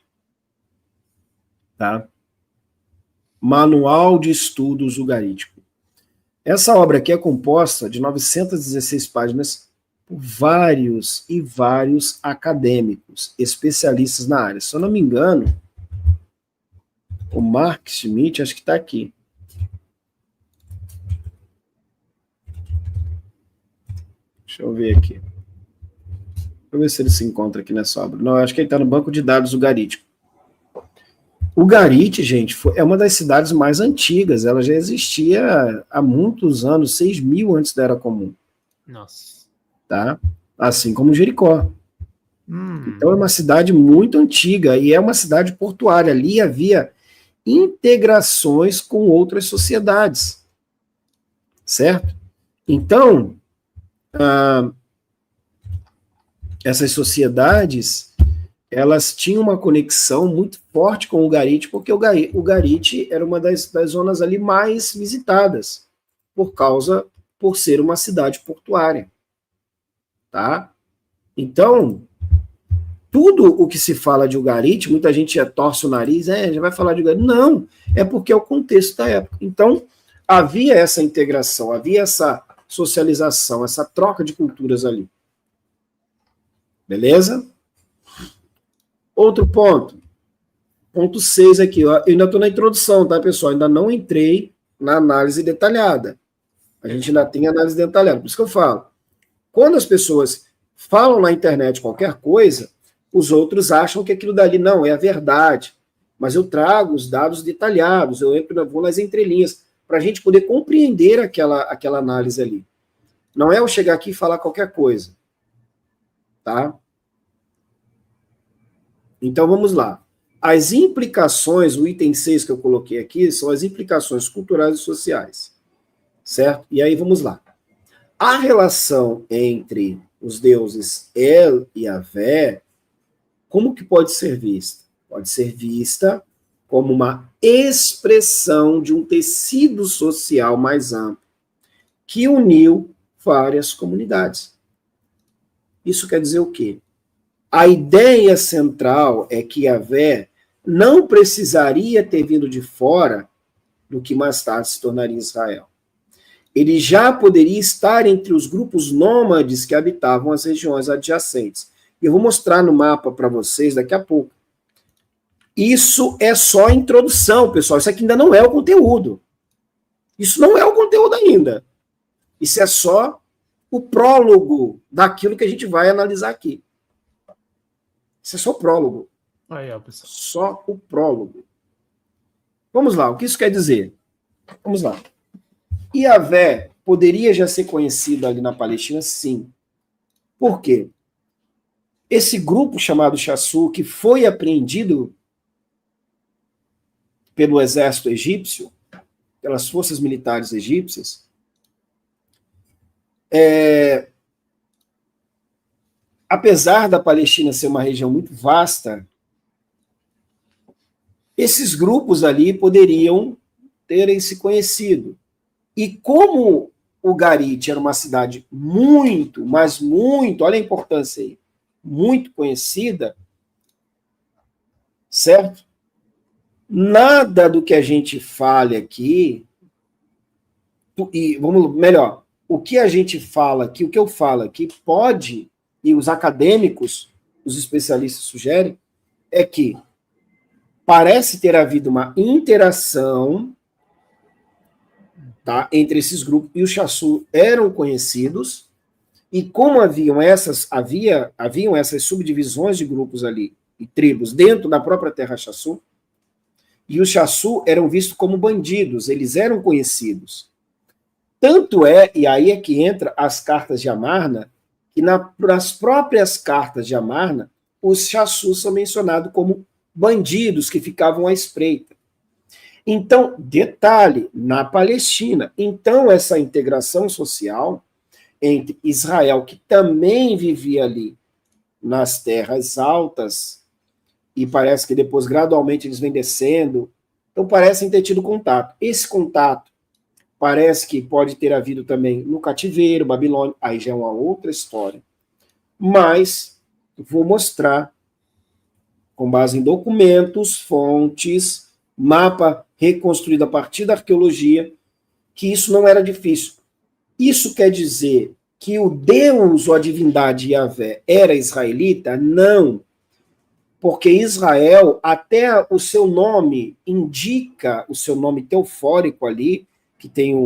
Tá? Manual de Estudos Ugarítico. Essa obra aqui é composta de 916 páginas por vários e vários acadêmicos, especialistas na área. Se eu não me engano, o Mark Schmidt, acho que está aqui. Deixa eu ver aqui. Deixa eu ver se ele se encontra aqui nessa obra. Não, acho que ele está no banco de dados ugarítico. O Ugarit, gente, é uma das cidades mais antigas. Ela já existia há muitos anos, 6.000 antes da Era Comum. Nossa. Tá? Assim como Jericó. Então é uma cidade muito antiga e é uma cidade portuária. Ali havia integrações com outras sociedades. Certo? Então, essas sociedades, elas tinham uma conexão muito forte com o Ugarit, porque o Ugarit era uma das zonas ali mais visitadas, por ser uma cidade portuária. Tá? Então, tudo o que se fala de Ugarit, muita gente já torce o nariz, já vai falar de Ugarit. Não, é porque é o contexto da época. Então, havia essa integração, havia essa socialização, essa troca de culturas ali. Beleza? Outro ponto. Ponto 6 aqui. Ó. Eu ainda estou na introdução, tá, pessoal? Ainda não entrei na análise detalhada. A gente ainda tem análise detalhada. Por isso que eu falo. Quando as pessoas falam na internet qualquer coisa, os outros acham que aquilo dali não é a verdade. Mas eu trago os dados detalhados, eu vou nas entrelinhas, para a gente poder compreender aquela análise ali. Não é eu chegar aqui e falar qualquer coisa. Tá? Então, vamos lá. As implicações, o item 6 que eu coloquei aqui, são as implicações culturais e sociais. Certo? E aí, vamos lá. A relação entre os deuses El e Yahvé, como que pode ser vista? Pode ser vista como uma expressão de um tecido social mais amplo, que uniu várias comunidades. Isso quer dizer o quê? A ideia central é que Yahvé não precisaria ter vindo de fora do que mais tarde se tornaria Israel. Ele já poderia estar entre os grupos nômades que habitavam as regiões adjacentes. E eu vou mostrar no mapa para vocês daqui a pouco. Isso é só a introdução, pessoal. Isso aqui ainda não é o conteúdo. Isso não é o conteúdo ainda. Isso é só o prólogo daquilo que a gente vai analisar aqui. Isso é só o prólogo. Aí, ó, pessoal. Só o prólogo. Vamos lá, o que isso quer dizer? Vamos lá. Yahvé poderia já ser conhecido ali na Palestina? Sim. Por quê? Esse grupo chamado Chassur, que foi apreendido pelo exército egípcio, pelas forças militares egípcias, apesar da Palestina ser uma região muito vasta, esses grupos ali poderiam terem se conhecido. E como o Garit era uma cidade muito, mas muito, olha a importância aí, muito conhecida, certo? Nada do que a gente fale aqui, e vamos melhor, o que a gente fala aqui, o que eu falo aqui, pode, e os acadêmicos, os especialistas sugerem, é que parece ter havido uma interação, tá, entre esses grupos, e os Chassú eram conhecidos, e como haviam essas subdivisões de grupos ali, e tribos, dentro da própria terra Chassú, e os Chassú eram vistos como bandidos, eles eram conhecidos. Tanto é, e aí é que entra as cartas de Amarna, que nas próprias cartas de Amarna, os Chassú são mencionados como bandidos que ficavam à espreita. Então, detalhe, na Palestina, então essa integração social entre Israel, que também vivia ali nas terras altas, e parece que depois gradualmente eles vêm descendo, então parecem ter tido contato. Esse contato parece que pode ter havido também no cativeiro, Babilônia, aí já é uma outra história. Mas vou mostrar, com base em documentos, fontes, mapa reconstruído a partir da arqueologia, que isso não era difícil. Isso quer dizer que o Deus ou a divindade Yahvé era israelita? Não. Porque Israel, até o seu nome indica, o seu nome teofórico ali, que tem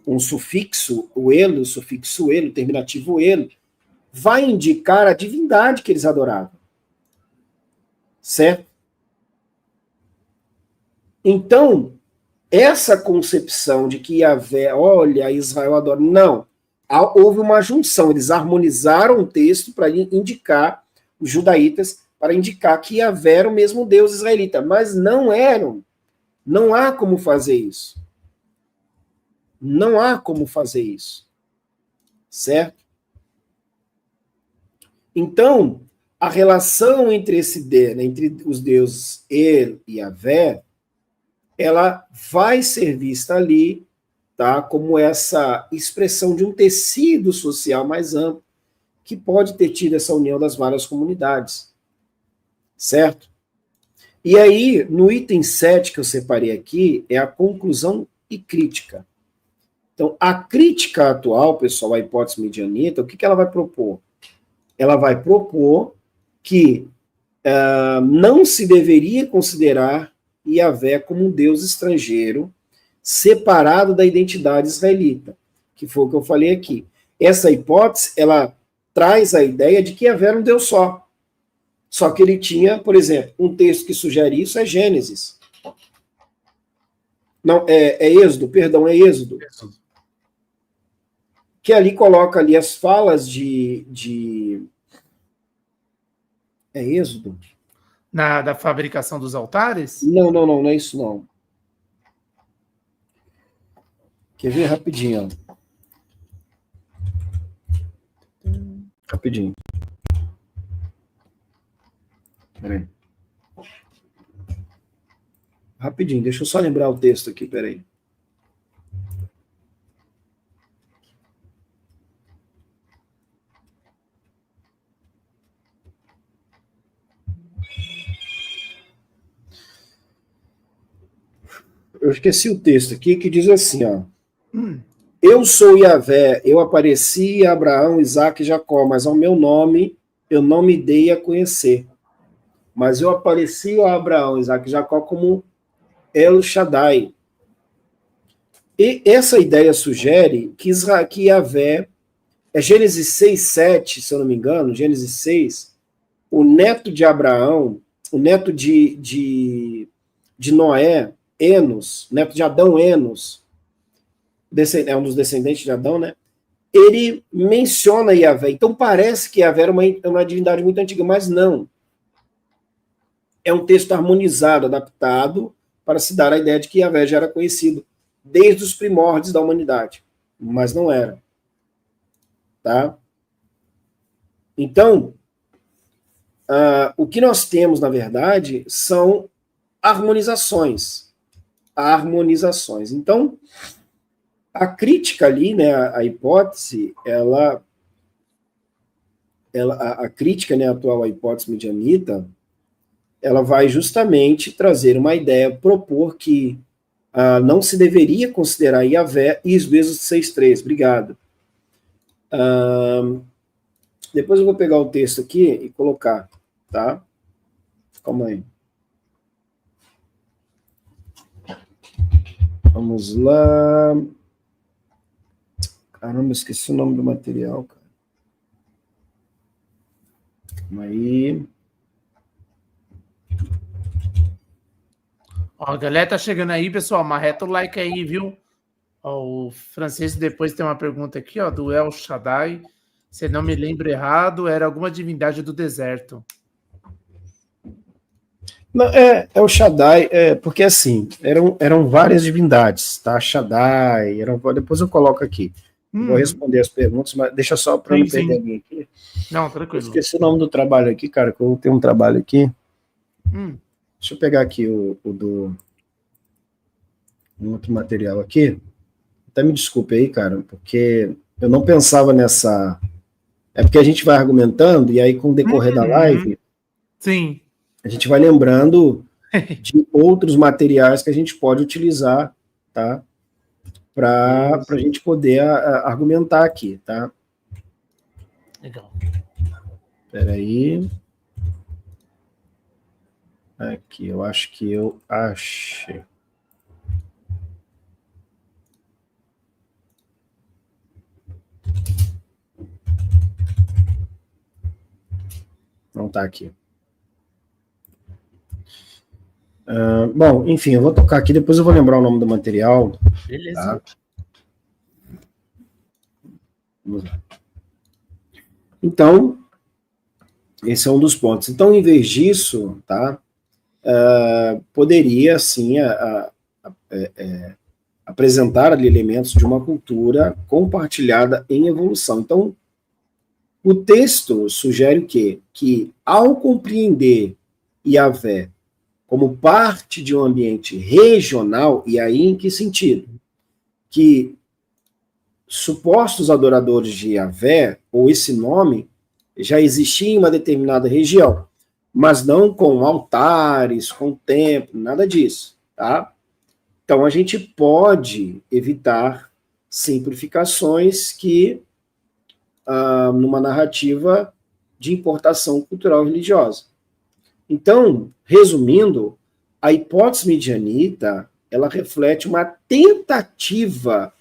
um sufixo, o elo, terminativo elo, vai indicar a divindade que eles adoravam. Certo? Então, essa concepção de que Yahvé, olha, Israel adora, não. Houve uma junção, eles harmonizaram o texto para indicar, os judaítas, para indicar que Yahvé era o mesmo Deus israelita, mas não eram. Não há como fazer isso. Não há como fazer isso. Certo? Então, a relação entre entre os deuses El e Yahvé, ela vai ser vista ali, tá, como essa expressão de um tecido social mais amplo, que pode ter tido essa união das várias comunidades. Certo? E aí, no item 7 que eu separei aqui, é a conclusão e crítica. Então, a crítica atual, pessoal, a hipótese medianita, o que ela vai propor? Ela vai propor que não se deveria considerar Yahvé como um Deus estrangeiro, separado da identidade israelita, que foi o que eu falei aqui. Essa hipótese, ela traz a ideia de que Yahvé era um Deus só. Só que ele tinha, por exemplo, um texto que sugere isso é Gênesis. Não, é Êxodo, perdão, é Êxodo. Que ali coloca ali as falas É Êxodo? Da fabricação dos altares? Não é isso não. Quer ver rapidinho, ó. Rapidinho. Peraí. Rapidinho, deixa eu só lembrar o texto aqui, peraí. Eu esqueci o texto aqui que diz assim, ó. Eu sou Yahvé, eu apareci a Abraão, Isaque e Jacó, mas ao meu nome eu não me dei a conhecer. Mas eu apareci a Abraão, Isaque e Jacó como El Shaddai. E essa ideia sugere que Yahvé, é Gênesis 6, 7, se eu não me engano, Gênesis 6, o neto de Abraão, o neto de Noé, Enos, neto de Adão, Enos, é um dos descendentes de Adão, né? Ele menciona Yahvé. Então parece que Yahvé era uma divindade muito antiga, mas não. É um texto harmonizado, adaptado, para se dar a ideia de que Yahvé já era conhecido desde os primórdios da humanidade. Mas não era. Tá? Então, o que nós temos, na verdade, são harmonizações. Então, a crítica ali, né, a hipótese, a crítica, né, atual à hipótese medianita, ela vai justamente trazer uma ideia, propor que não se deveria considerar Yahvé e os vezes 6.3. Obrigado. Depois eu vou pegar o texto aqui e colocar, tá? Calma aí. Vamos lá. Caramba, esqueci o nome do material, cara. Calma aí. Ó, a galera tá chegando aí, pessoal. Marreta o like aí, viu? Ó, o Francisco depois tem uma pergunta aqui, ó, do El Shaddai. Se não me lembro errado, era alguma divindade do deserto. Não, é o Shaddai, porque assim, eram várias divindades, tá? Shaddai, depois eu coloco aqui. Vou responder as perguntas, mas deixa só para não perder alguém aqui. Não, tranquilo. Eu esqueci o nome do trabalho aqui, cara, que eu tenho um trabalho aqui. Deixa eu pegar aqui um outro material aqui. Até me desculpe aí, cara, porque eu não pensava nessa... É porque a gente vai argumentando, e aí com o decorrer da live... Sim. A gente vai lembrando de outros materiais que a gente pode utilizar, tá? Para a gente poder argumentar aqui, tá? Legal. Espera aí. Aqui, eu acho que eu achei. Não está aqui. Bom, enfim, eu vou tocar aqui, depois eu vou lembrar o nome do material. Beleza. Tá? Vamos lá. Então, esse é um dos pontos. Então, em vez disso, tá, poderia, sim, apresentar ali elementos de uma cultura compartilhada em evolução. Então, o texto sugere o quê? Que, ao compreender Yahvé como parte de um ambiente regional, e aí em que sentido? Que supostos adoradores de Yahvé, ou esse nome, já existia em uma determinada região, mas não com altares, com templo, nada disso, tá? Então a gente pode evitar simplificações que, numa narrativa de importação cultural e religiosa. Então, resumindo, a hipótese medianita, ela reflete uma tentativa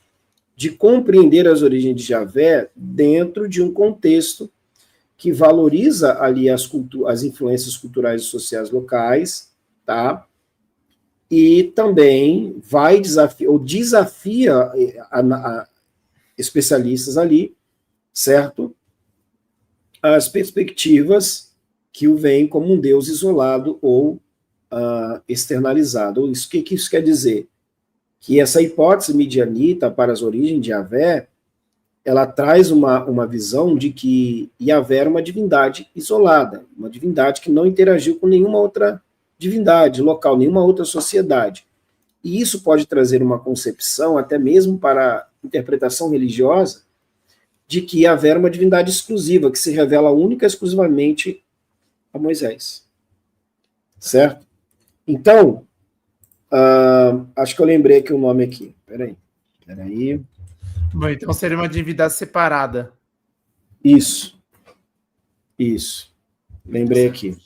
de compreender as origens de Yahvé dentro de um contexto que valoriza ali as influências culturais e sociais locais, tá? E também vai desafia especialistas ali, certo? As perspectivas que o veem como um Deus isolado ou externalizado. O que isso quer dizer? Que essa hipótese medianita para as origens de Yahvé, ela traz uma visão de que Yahvé era uma divindade isolada, uma divindade que não interagiu com nenhuma outra divindade local, nenhuma outra sociedade. E isso pode trazer uma concepção, até mesmo para a interpretação religiosa, de que Yahvé era uma divindade exclusiva, que se revela única e exclusivamente a Moisés. Certo? Então, acho que eu lembrei aqui o nome aqui. Peraí. Bom, então seria uma divindade separada. Isso. Lembrei aqui.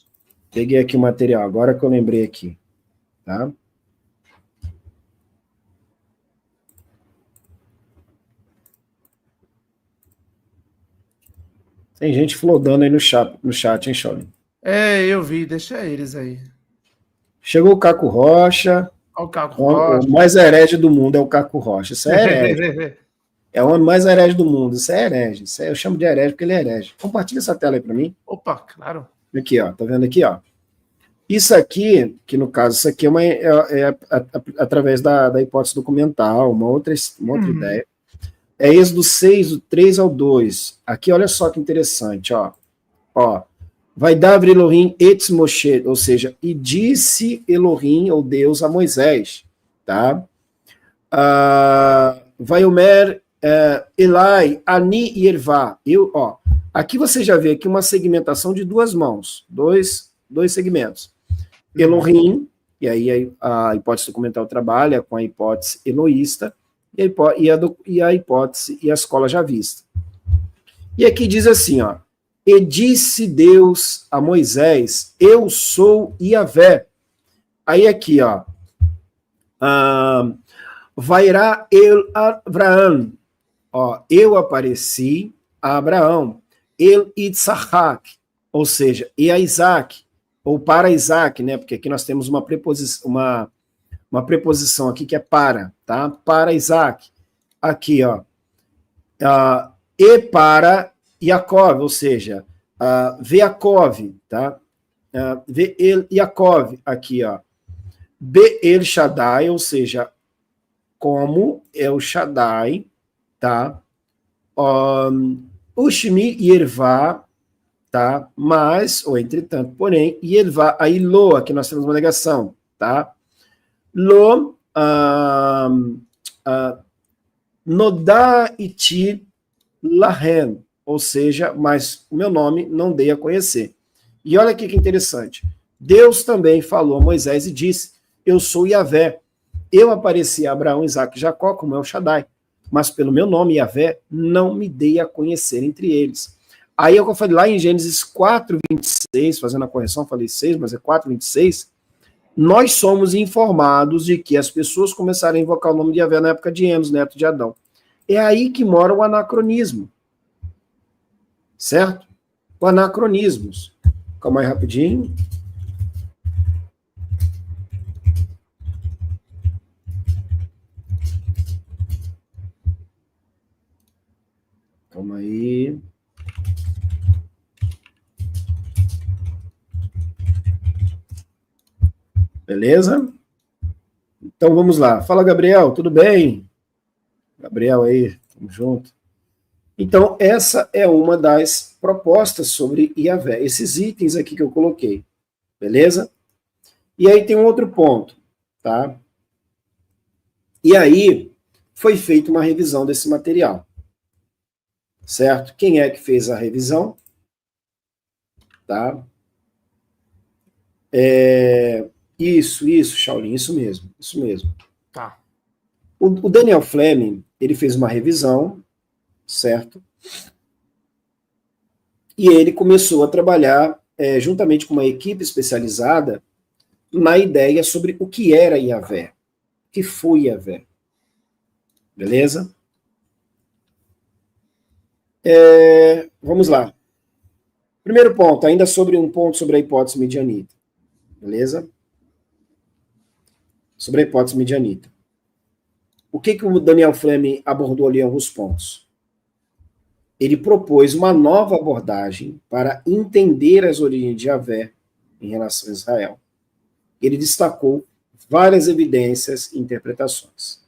Peguei aqui o material, agora que eu lembrei aqui. Tá? Tem gente flodando aí no chat, hein, Shaolin? Eu vi, deixa eles aí. Chegou o Caco Rocha. O Caco Rocha. O mais herege do mundo é o Caco Rocha. Isso é herege. É o homem mais herege do mundo. Isso é herege. Eu chamo de herege porque ele é herege. Compartilha essa tela aí para mim. Opa, claro. Aqui, ó. Tá vendo aqui, ó? Isso aqui, que no caso, isso aqui através da hipótese documental, uma outra ideia. É Êxodo 6, do 3 ao 2. Aqui, olha só que interessante, ó. Ó, vai dar Elohim et Moshe, ou seja, e disse Elohim, ou Deus, a Moisés, tá? Vai Omer Elai, Ani e Ervá. Aqui você já vê aqui uma segmentação de duas mãos, dois segmentos. Elohim, e aí a hipótese documental trabalha com a hipótese eloísta, e a hipótese e a escola javista. E aqui diz assim, ó, e disse Deus a Moisés, eu sou Iavé. Aí aqui, ó, Vairá el Abraão, ó, eu apareci a Abraão, el Itzahak, ou seja, e a Isaac, ou para Isaac, né, porque aqui nós temos uma preposição aqui que é para, tá? Para Isaac. Aqui, ó, e para Yaakov, ou seja, Veakov, tá? Ve el Yaakov, aqui, ó. Be el Shaddai, ou seja, como é o Shaddai, tá? Ushmi Yervá, tá? Mas, ou entretanto, porém, Yervá, aí Lo, aqui nós temos uma negação, tá? Lo, Nodá iti Lahen, ou seja, mas o meu nome não dei a conhecer. E olha aqui que interessante. Deus também falou a Moisés e disse, eu sou Iavé. Eu apareci a Abraão, Isaac e Jacó, como é o Shaddai, mas pelo meu nome, Iavé, não me dei a conhecer entre eles. Aí eu falei lá em Gênesis 4:26, fazendo a correção, falei 6, mas é 4:26, nós somos informados de que as pessoas começaram a invocar o nome de Iavé na época de Enos, neto de Adão. É aí que mora o anacronismo. Certo? O anacronismos. Calma aí rapidinho. Calma aí. Beleza? Então vamos lá. Fala, Gabriel, tudo bem? Gabriel aí, tamo junto. Então, essa é uma das propostas sobre Iavé. Esses itens aqui que eu coloquei. Beleza? E aí tem um outro ponto, tá? E aí foi feita uma revisão desse material. Certo? Quem é que fez a revisão? Tá? Isso, Shaolin, isso mesmo. Tá. O Daniel Fleming, ele fez uma revisão, certo? E ele começou a trabalhar juntamente com uma equipe especializada na ideia sobre o que era Iavé, o que foi Iavé. Beleza? Vamos lá. Primeiro ponto, ainda sobre um ponto sobre a hipótese medianita. Beleza? Sobre a hipótese medianita. O que o Daniel Fleming abordou ali em alguns pontos? Ele propôs uma nova abordagem para entender as origens de Iavé em relação a Israel. Ele destacou várias evidências e interpretações.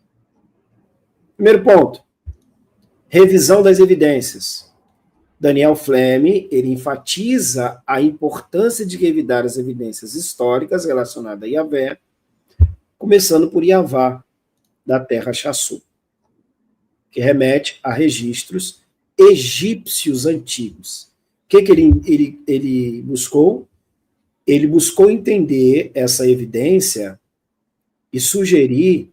Primeiro ponto, revisão das evidências. Daniel Fleming, ele enfatiza a importância de revidar as evidências históricas relacionadas a Iavé, começando por Iavá, da terra Chassu, que remete a registros egípcios antigos. O que ele buscou? Ele buscou entender essa evidência e sugerir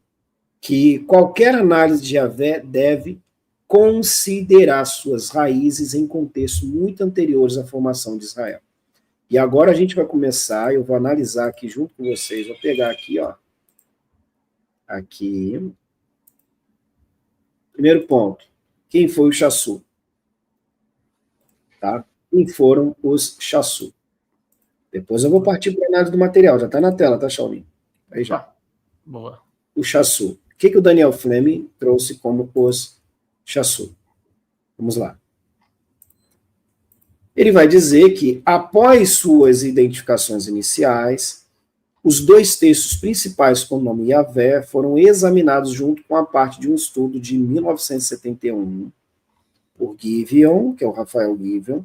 que qualquer análise de Iavé deve considerar suas raízes em contextos muito anteriores à formação de Israel. E agora a gente vai começar, eu vou analisar aqui junto com vocês, vou pegar aqui, ó. Aqui. Primeiro ponto. Quem foi o Chassu? Tá? Quem foram os Chassu? Depois eu vou partir para a análise do material. Já está na tela, tá, Shaolin? Aí já. Boa. O Chassu. O que o Daniel Fleming trouxe como os Chassu? Vamos lá. Ele vai dizer que, após suas identificações iniciais, os dois textos principais com o nome Iavé foram examinados junto com a parte de um estudo de 1971 por Givion, que é o Rafael Givion,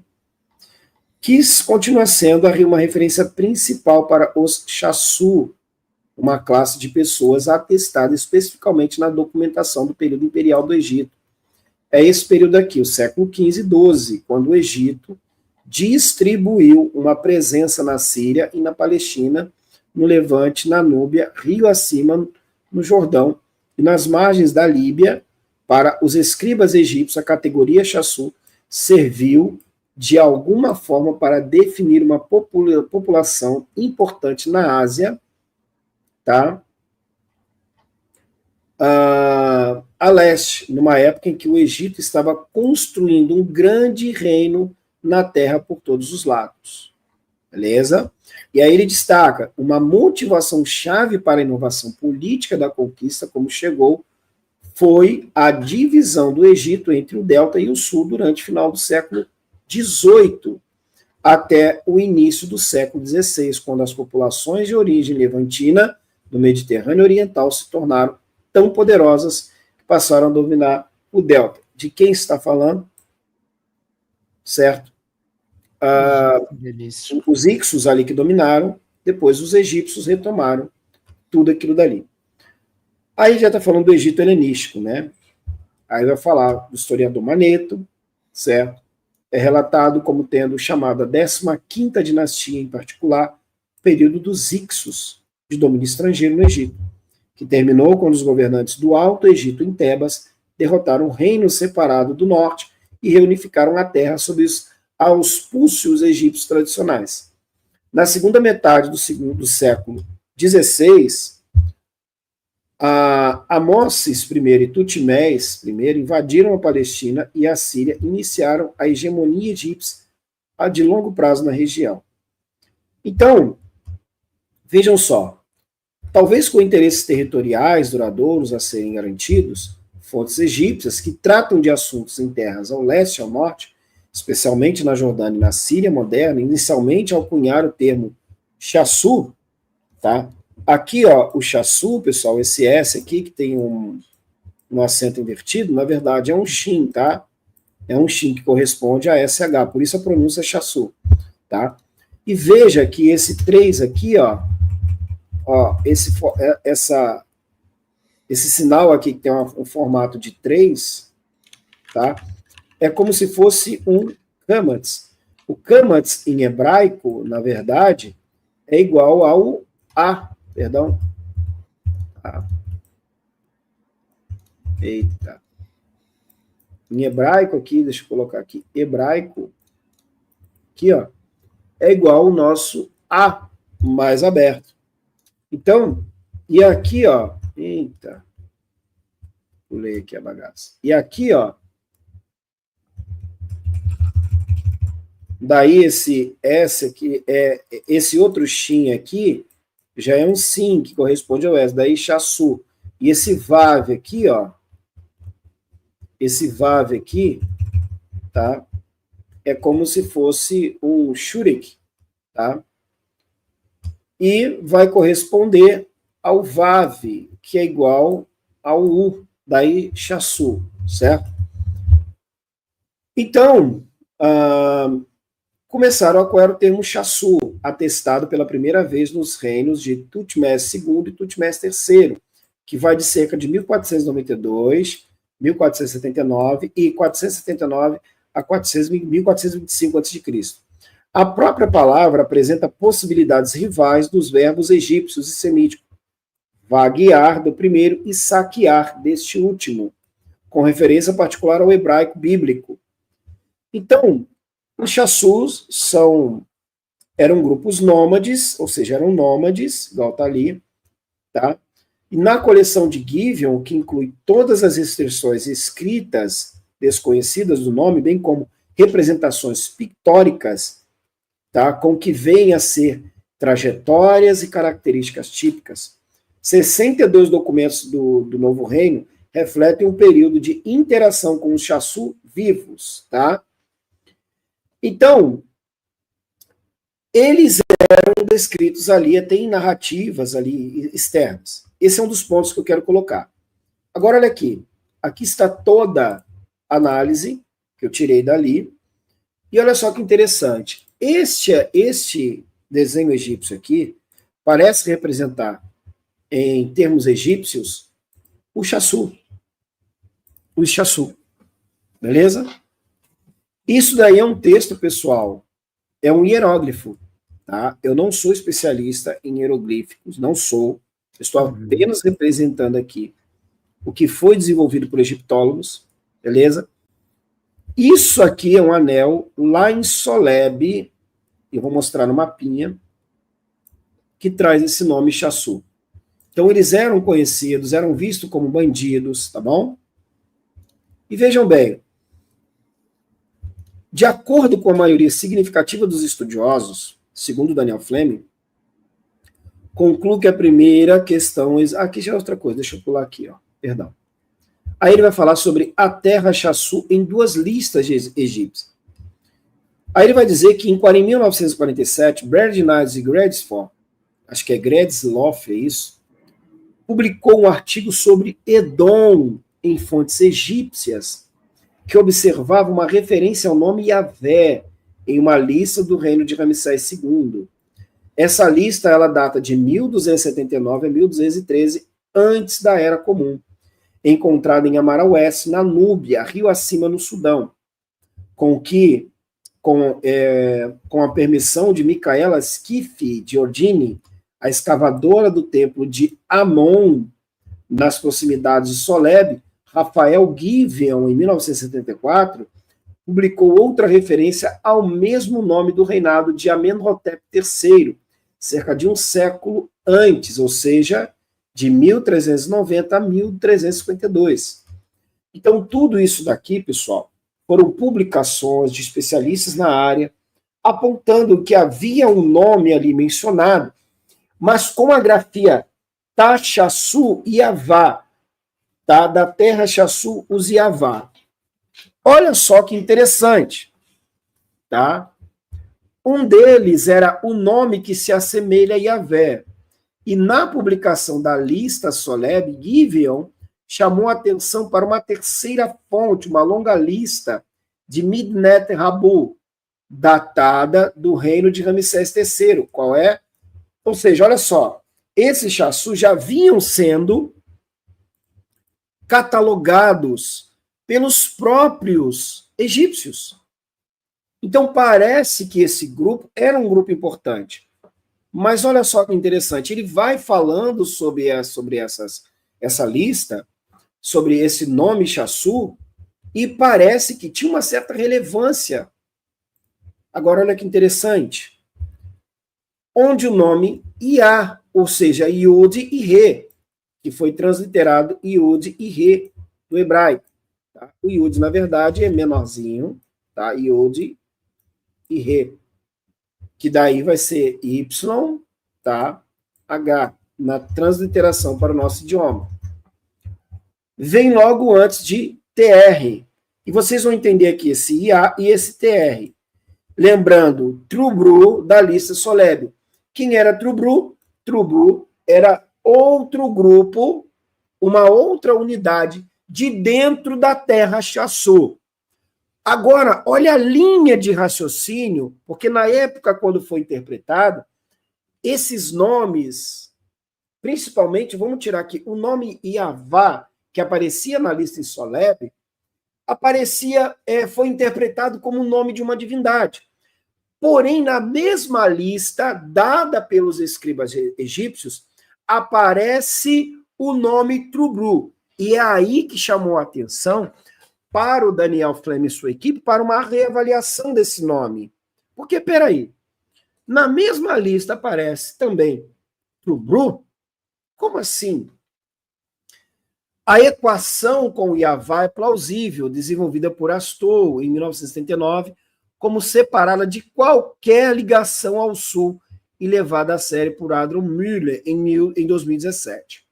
que continua sendo uma referência principal para os Chasu, uma classe de pessoas atestada especificamente na documentação do período imperial do Egito. É esse período aqui, o século XV e XII, quando o Egito distribuiu uma presença na Síria e na Palestina, no Levante, na Núbia, rio acima, no Jordão, e nas margens da Líbia, para os escribas egípcios, a categoria Chasu serviu de alguma forma para definir uma população importante na Ásia, tá? A leste, numa época em que o Egito estava construindo um grande reino na terra por todos os lados. Beleza? E aí ele destaca uma motivação chave para a inovação política da conquista, como chegou, foi a divisão do Egito entre o Delta e o Sul durante o final do século XVIII até o início do século XVI, quando as populações de origem levantina do Mediterrâneo Oriental se tornaram tão poderosas que passaram a dominar o Delta. De quem está falando? Certo? Os Ixos ali que dominaram, depois os egípcios retomaram tudo aquilo dali. Aí já está falando do Egito helenístico, né? Aí vai falar do historiador Maneto, certo? É relatado como tendo chamado a 15ª dinastia em particular, período dos Ixos, de domínio estrangeiro no Egito, que terminou quando os governantes do Alto Egito em Tebas derrotaram o reino separado do norte e reunificaram a terra sob os auspícios egípcios tradicionais. Na segunda metade do século XVI, Amossis I e Tutmés I invadiram a Palestina e a Síria e iniciaram a hegemonia egípcia de longo prazo na região. Então, vejam só, talvez com interesses territoriais duradouros a serem garantidos, fontes egípcias que tratam de assuntos em terras ao leste e ao norte, especialmente na Jordânia e na Síria moderna, inicialmente ao cunhar o termo Chasu, tá? Aqui, ó, o Chasu, pessoal, esse S aqui, que tem um acento invertido, na verdade é um Shin, tá? É um Shin que corresponde a SH, por isso a pronúncia é Chasu, tá? E veja que esse 3 aqui, ó esse sinal aqui que tem um formato de 3, tá? É como se fosse um kamatz. O kamatz em hebraico, na verdade, é igual ao A, perdão. Eita. Em hebraico aqui, deixa eu colocar aqui, hebraico, aqui, ó, é igual ao nosso A mais aberto. Então, e aqui, ó, eita, pulei aqui a bagaça. E aqui, ó, daí esse S aqui, esse outro Shin aqui, já é um Sim, que corresponde ao S, daí Chasu. E esse Vav aqui, ó, esse Vav aqui, tá, é como se fosse um Shurik, tá? E vai corresponder ao Vav, que é igual ao U, daí Chasu, certo? Então, começaram a acuar o termo Chasu, atestado pela primeira vez nos reinos de Tutmés II e Tutmés III, que vai de cerca de 1492, 1479 e 479 a 1425 a.C. A própria palavra apresenta possibilidades rivais dos verbos egípcios e semíticos, vaguear do primeiro e saquear deste último, com referência particular ao hebraico bíblico. Então, os Chassus eram grupos nômades, ou seja, eram nômades, igual está ali, tá? E na coleção de Gibeon, que inclui todas as restrições escritas desconhecidas do nome, bem como representações pictóricas, tá? Com que vêm a ser trajetórias e características típicas. 62 documentos do Novo Reino refletem um período de interação com os Chassu vivos, tá? Então, eles eram descritos ali, tem narrativas ali externas. Esse é um dos pontos que eu quero colocar. Agora, olha aqui. Aqui está toda a análise que eu tirei dali. E olha só que interessante. Este desenho egípcio aqui parece representar, em termos egípcios, o Chassu. O Chassu. Beleza? Isso daí é um texto, pessoal. É um hieróglifo. Tá? Eu não sou especialista em hieroglíficos, não sou. Estou apenas representando aqui o que foi desenvolvido por egiptólogos. Beleza? Isso aqui é um anel lá em Soleb. Eu vou mostrar no mapinha, que traz esse nome Chassu. Então, eles eram conhecidos, eram vistos como bandidos, tá bom? E vejam bem, de acordo com a maioria significativa dos estudiosos, segundo Daniel Fleming, conclui que a primeira questão... Aqui já é outra coisa, deixa eu pular aqui, ó, perdão. Aí ele vai falar sobre a terra Chassu em 2 listas egípcias. Aí ele vai dizer que em 1947, Berdinaz e Gredsford, acho que é Gredsloff, é isso, publicou um artigo sobre Edom em fontes egípcias, que observava uma referência ao nome Yahvé em uma lista do reino de Ramsés II. Essa lista ela data de 1279 a 1213, antes da Era Comum, encontrada em Amaraués, na Núbia, rio acima no Sudão, com a permissão de Micaela Schiff de Ordine, a escavadora do templo de Amon, nas proximidades de Soleb, Rafael Giveon, em 1974, publicou outra referência ao mesmo nome do reinado de Amenhotep III, cerca de um século antes, ou seja, de 1390 a 1352. Então, tudo isso daqui, pessoal, foram publicações de especialistas na área, apontando que havia um nome ali mencionado, mas com a grafia Tachassu Yavá, tá? Da terra Chassu Uziavá. Olha só que interessante, tá? Um deles era o nome que se assemelha a Yahvé. E na publicação da lista Soleb, Giveon chamou a atenção para uma terceira fonte, uma longa lista de Midnet Rabu, datada do reino de Ramsés III. Qual é? Ou seja, olha só, esses Chassu já vinham sendo catalogados pelos próprios egípcios. Então parece que esse grupo era um grupo importante. Mas olha só que interessante, ele vai falando sobre essa lista, sobre esse nome Chassu, e parece que tinha uma certa relevância. Agora olha que interessante. Onde o nome Iá, ou seja, Iud e Re, que foi transliterado Iud e Re do hebraico. Tá? O Iud, na verdade, é menorzinho, tá? Iud e Re, que daí vai ser Y, tá? H, na transliteração para o nosso idioma. Vem logo antes de TR. E vocês vão entender aqui esse IA e esse TR. Lembrando, Trubru da lista Soleb. Quem era Trubru? Trubru era outro grupo, uma outra unidade de dentro da terra Chassu. Agora, olha a linha de raciocínio, porque na época, quando foi interpretado, esses nomes, principalmente, vamos tirar aqui, o nome Iavá, que aparecia na lista em Soleb, foi interpretado como o nome de uma divindade. Porém, na mesma lista, dada pelos escribas egípcios, aparece o nome Trubru. E é aí que chamou a atenção para o Daniel Fleming e sua equipe para uma reavaliação desse nome. Porque, peraí, na mesma lista aparece também Trubru? Como assim? A equação com o Yavá é plausível, desenvolvida por Astor em 1979, como separá-la de qualquer ligação ao sul e levada a sério por Adron Müller em 2017.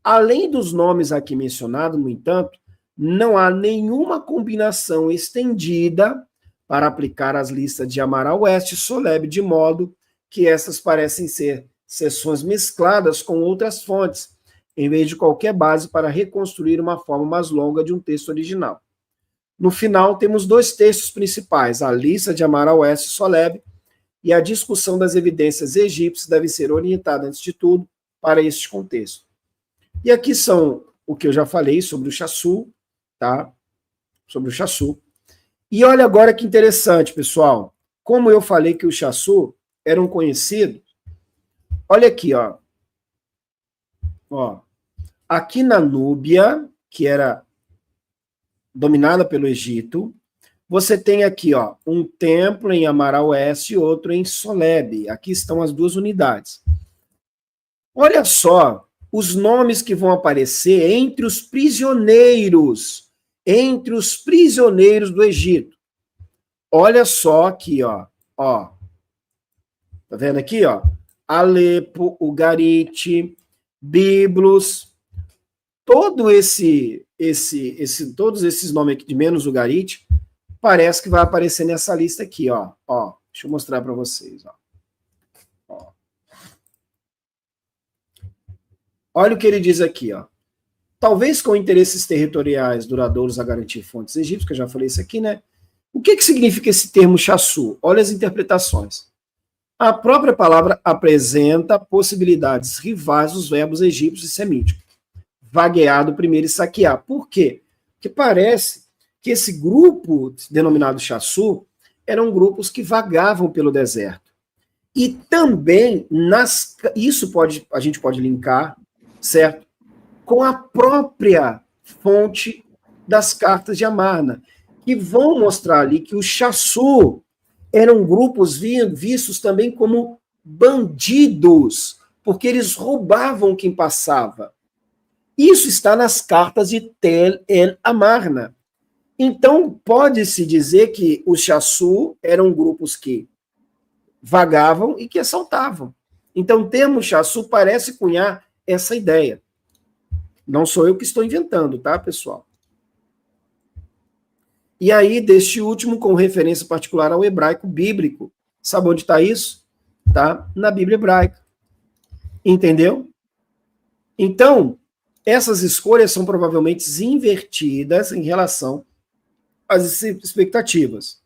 Além dos nomes aqui mencionados, no entanto, não há nenhuma combinação estendida para aplicar as listas de Amaral Oeste e Soleb, de modo que essas parecem ser seções mescladas com outras fontes, em vez de qualquer base para reconstruir uma forma mais longa de um texto original. no final temos dois textos principais, a lista de Amara-Oeste e Soleb, e a discussão das evidências egípcias deve ser orientada, antes de tudo, para este contexto. E aqui são o que eu já falei sobre o Chassu, tá? Sobre o Chassu. E olha agora que interessante, pessoal. Como eu falei que o Chassu era um conhecido, olha aqui, ó. Ó. Aqui na Núbia, que era dominada pelo Egito, você tem aqui, ó, um templo em Amara-Oeste e outro em Soleb. Aqui estão as duas unidades. Olha só os nomes que vão aparecer entre os prisioneiros do Egito. Olha só aqui, ó. Tá vendo aqui, ó? Alepo, Ugarite, Biblos, todos esses nomes aqui, de menos Ugarite, parece que vai aparecer nessa lista aqui, ó. Deixa eu mostrar para vocês, ó. Olha o que ele diz aqui, ó. Talvez com interesses territoriais duradouros a garantir fontes egípcias, que eu já falei isso aqui, né? O que significa esse termo chassu? Olha as interpretações. A própria palavra apresenta possibilidades rivais dos verbos egípcios e semíticos. Vagueado primeiro e saquear. Por quê? Porque parece que esse grupo denominado chassu eram grupos que vagavam pelo deserto. E também isso a gente pode linkar, certo? Com a própria fonte das cartas de Amarna, que vão mostrar ali que os chassu eram grupos vistos também como bandidos, porque eles roubavam quem passava. Isso está nas cartas de Tel el Amarna. Então, pode-se dizer que os chassu eram grupos que vagavam e que assaltavam. Então, o termo chassu parece cunhar essa ideia. Não sou eu que estou inventando, tá, pessoal? E aí, deste último, com referência particular ao hebraico bíblico. Sabe onde está isso? Tá na Bíblia hebraica. Entendeu? Então, essas escolhas são provavelmente invertidas em relação às expectativas.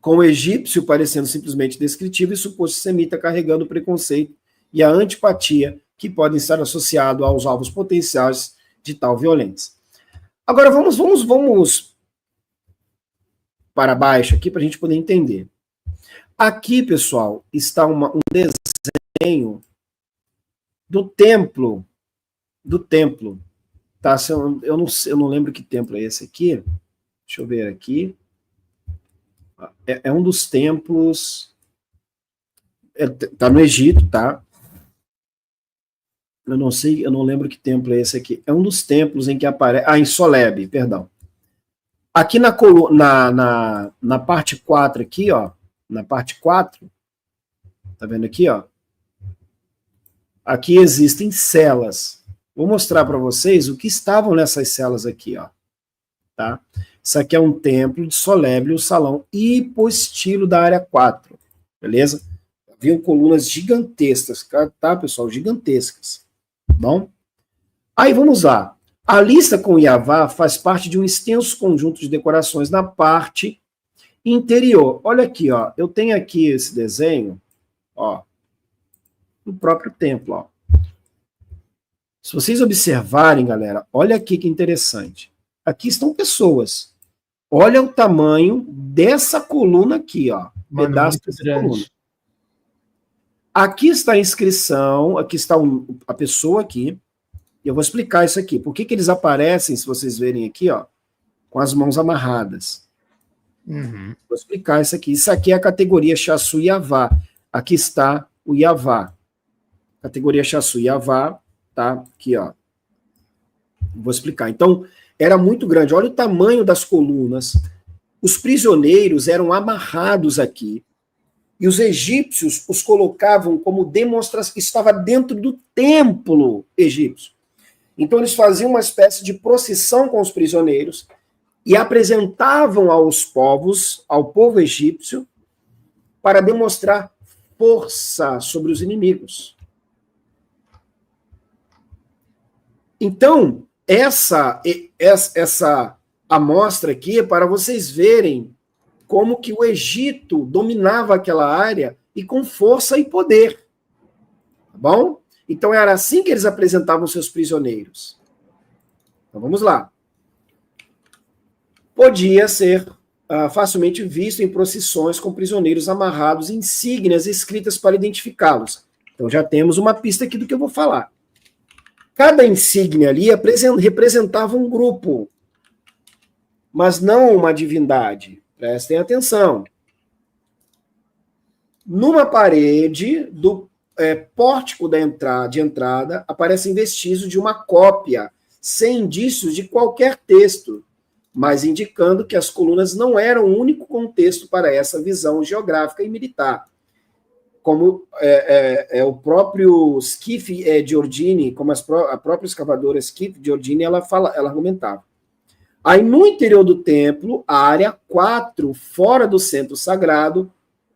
Com o egípcio parecendo simplesmente descritivo e suposto semita carregando o preconceito e a antipatia que podem estar associados aos alvos potenciais de tal violência. Agora, vamos para baixo aqui para a gente poder entender. Aqui, pessoal, está um desenho do templo. Tá? Eu não lembro que templo é esse aqui. Deixa eu ver aqui. É um dos templos. Tá no Egito, tá? Eu não lembro que templo é esse aqui. É um dos templos em que aparece. Em Soleb, perdão. Aqui na parte 4 aqui, ó. Na parte 4, tá vendo aqui, ó? Aqui existem celas. Vou mostrar para vocês o que estavam nessas celas aqui, ó. Tá? Isso aqui é um templo de Soleb, o salão hipostilo da área 4. Beleza? Haviam colunas gigantescas, tá, pessoal? Gigantescas. Bom? Aí vamos lá. A lista com Yavá faz parte de um extenso conjunto de decorações na parte interior. Olha aqui, ó. Eu tenho aqui esse desenho, ó, do próprio templo, ó. Se vocês observarem, galera, olha aqui que interessante. Aqui estão pessoas. Olha o tamanho dessa coluna aqui, ó. Pedaço dessa coluna. Aqui está a inscrição, aqui está a pessoa aqui. E eu vou explicar isso aqui. Por que eles aparecem, se vocês verem aqui, ó, com as mãos amarradas? Uhum. Vou explicar isso aqui. Isso aqui é a categoria Chassu Yavá. Aqui está o Yavá. Categoria Chassu Yavá, tá? Aqui, ó. Vou explicar. Então, era muito grande. Olha o tamanho das colunas. Os prisioneiros eram amarrados aqui. E os egípcios os colocavam como demonstração que estava dentro do templo egípcio. Então, eles faziam uma espécie de procissão com os prisioneiros e apresentavam aos povos, ao povo egípcio, para demonstrar força sobre os inimigos. Então, essa amostra aqui para vocês verem como que o Egito dominava aquela área e com força e poder. Tá bom? Então era assim que eles apresentavam seus prisioneiros. Então vamos lá. Podia ser facilmente visto em procissões com prisioneiros amarrados e insígnias escritas para identificá-los. Então já temos uma pista aqui do que eu vou falar. Cada insígnia ali representava um grupo, mas não uma divindade. Prestem atenção. Numa parede do pórtico de entrada aparecem vestígios de uma cópia, sem indícios de qualquer texto, mas indicando que as colunas não eram o único contexto para essa visão geográfica e militar. Como o próprio Schiff Giordini, como a própria escavadora Schiff Giordini, ela argumentava. Aí, no interior do templo, a área 4, fora do centro sagrado,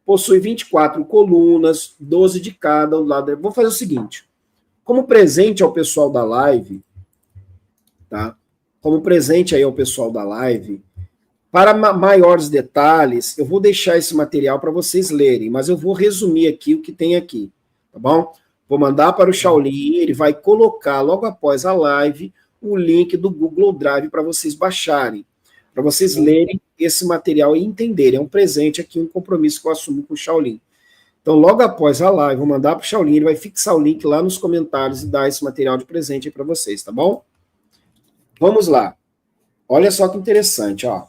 possui 24 colunas, 12 de cada lado. Vou fazer o seguinte, como presente ao pessoal da live, tá? Como presente aí ao pessoal da live, para maiores detalhes, eu vou deixar esse material para vocês lerem, mas eu vou resumir aqui o que tem aqui, tá bom? Vou mandar para o Shaolin, ele vai colocar logo após a live o link do Google Drive para vocês baixarem, para vocês lerem esse material e entenderem. É um presente aqui, um compromisso que eu assumo com o Shaolin. Então, logo após a live, vou mandar para o Shaolin, ele vai fixar o link lá nos comentários e dar esse material de presente aí para vocês, tá bom? Vamos lá. Olha só que interessante, ó.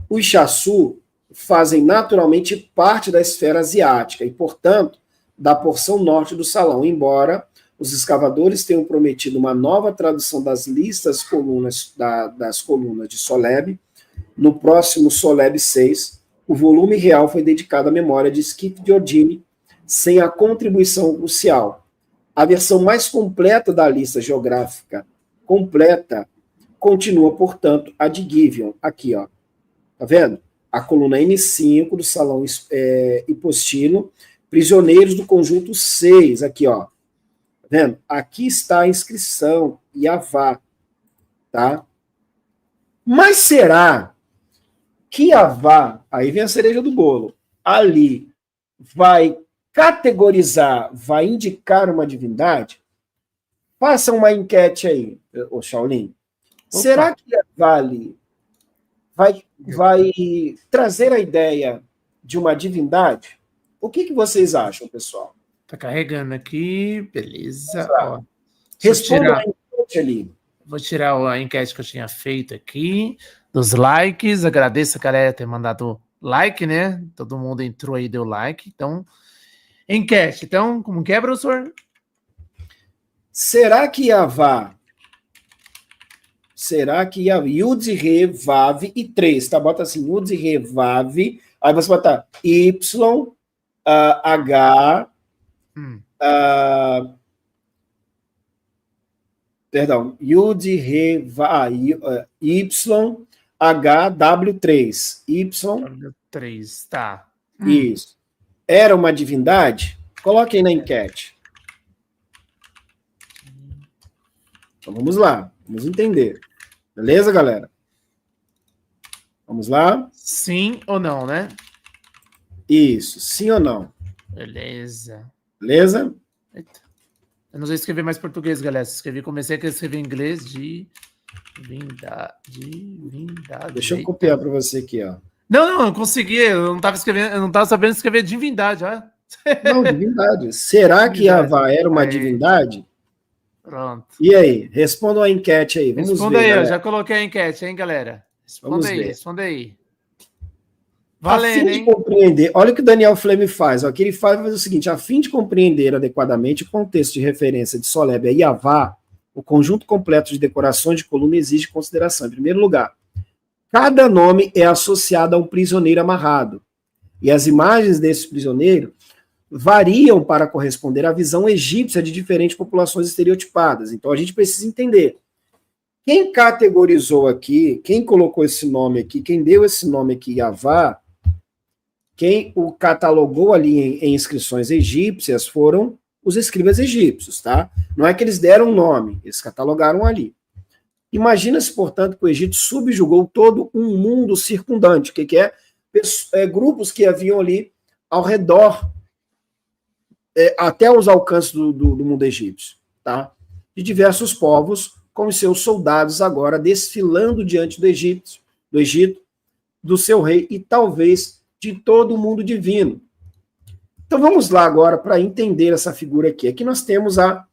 Os Chaçu fazem naturalmente parte da esfera asiática e, portanto, da porção norte do salão, embora os escavadores tenham prometido uma nova tradução das listas das colunas de Soleb. No próximo Soleb 6, o volume real foi dedicado à memória de Schiff Giordini, sem a contribuição crucial. A versão mais completa da lista geográfica completa continua, portanto, a de Givion. Aqui, ó. Tá vendo? A coluna N5 do salão hipostilo, prisioneiros do conjunto 6. Aqui, ó. Tá vendo? Aqui está a inscrição, Yavá. Tá? Mas será que Yavá, aí vem a cereja do bolo, ali vai categorizar, vai indicar uma divindade? Faça uma enquete aí, ô Shaolin. Opa. Será que Yavá ali vai trazer a ideia de uma divindade? O que vocês acham, pessoal? Tá carregando aqui, beleza. Ó, responda a enquete ali. Vou tirar a enquete que eu tinha feito aqui, dos likes. Agradeço a galera ter mandado like, né? Todo mundo entrou aí e deu like. Então, enquete. Então, como que é, professor? Será que Yavá... Yud, Re, Vav e 3, tá? Bota assim, Yud, Re, Vav, aí você bota Y, H, perdão, Yud, Re, Vav, Y, H, W3, Y. W3, tá. Isso. Era uma divindade? Coloque aí na enquete. Então vamos lá, vamos entender. Beleza, galera? Vamos lá? Sim ou não, né? Isso, sim ou não? Beleza. Beleza? Eita. Eu não sei escrever mais português, galera. Comecei a escrever em inglês divindade. Deixa eu copiar para você aqui, ó. Não, eu consegui. Eu não estava sabendo escrever divindade, ó. Não, divindade. Será que Yavá era uma divindade? Pronto. E aí? Respondam a enquete aí. Vamos Responda ver, aí, galera. eu já coloquei a enquete, hein, galera? Responda aí. Valendo, a fim de compreender, olha o que o Daniel Flame faz. Ó, que ele faz o seguinte: a fim de compreender adequadamente o contexto de referência de Soleb e Yavá, o conjunto completo de decorações de coluna exige consideração. Em primeiro lugar, cada nome é associado a um prisioneiro amarrado. E as imagens desse prisioneiro variam para corresponder à visão egípcia de diferentes populações estereotipadas. Então a gente precisa entender. Quem categorizou aqui, quem colocou esse nome aqui, quem deu esse nome aqui, Yavá, quem o catalogou ali em inscrições egípcias foram os escribas egípcios, tá? Não é que eles deram um nome, eles catalogaram ali. Imagina-se, portanto, que o Egito subjugou todo um mundo circundante, que é grupos que haviam ali ao redor, até os alcances do mundo egípcio, tá? De diversos povos, com os seus soldados agora desfilando diante do Egito, do seu rei e talvez de todo o mundo divino. Então vamos lá agora para entender essa figura aqui. Aqui nós temos a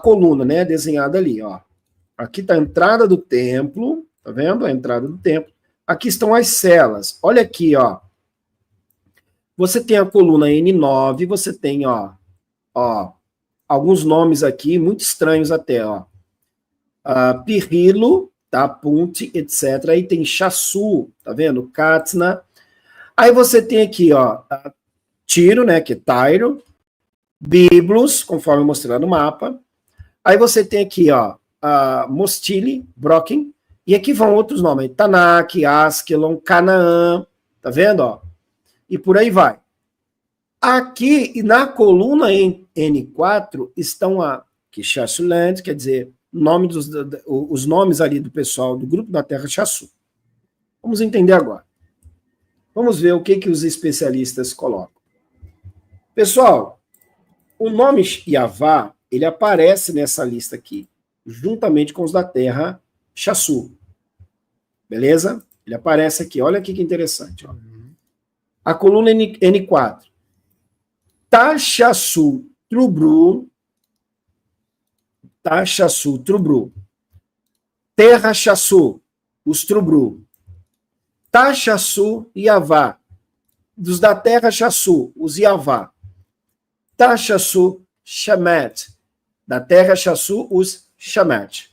coluna, né, desenhada ali, ó. Aqui está a entrada do templo, tá vendo? A entrada do templo. Aqui estão as celas. Olha aqui, ó. Você tem a coluna N9, você tem, ó, alguns nomes aqui muito estranhos até, ó. Pirrilo, tá? Punti, etc. Aí tem Chassu, tá vendo? Katna. Aí você tem aqui, ó, Tiro, né, que é Tyro, Biblos, conforme mostrado no mapa. Aí você tem aqui, ó, Mostili, Brocken, e aqui vão outros nomes, Tanak, Askelon, Canaã, tá vendo, ó? E por aí vai. Aqui, na coluna N4, estão aqui, Chassuland, quer dizer, os nomes ali do pessoal do grupo da Terra Chassu. Vamos entender agora. Vamos ver o que os especialistas colocam. Pessoal, o nome Yavá, ele aparece nessa lista aqui, juntamente com os da Terra Chassu. Beleza? Ele aparece aqui. Olha aqui que interessante. Ó. A coluna N4. Tachassu Trubru. Tachassu Trubru. Terra Chassu, os Trubru. Tachassu Yavá. Dos da Terra Chassu, os Yavá. Tachassu Shamet. Da Terra Chassu, os Shamet.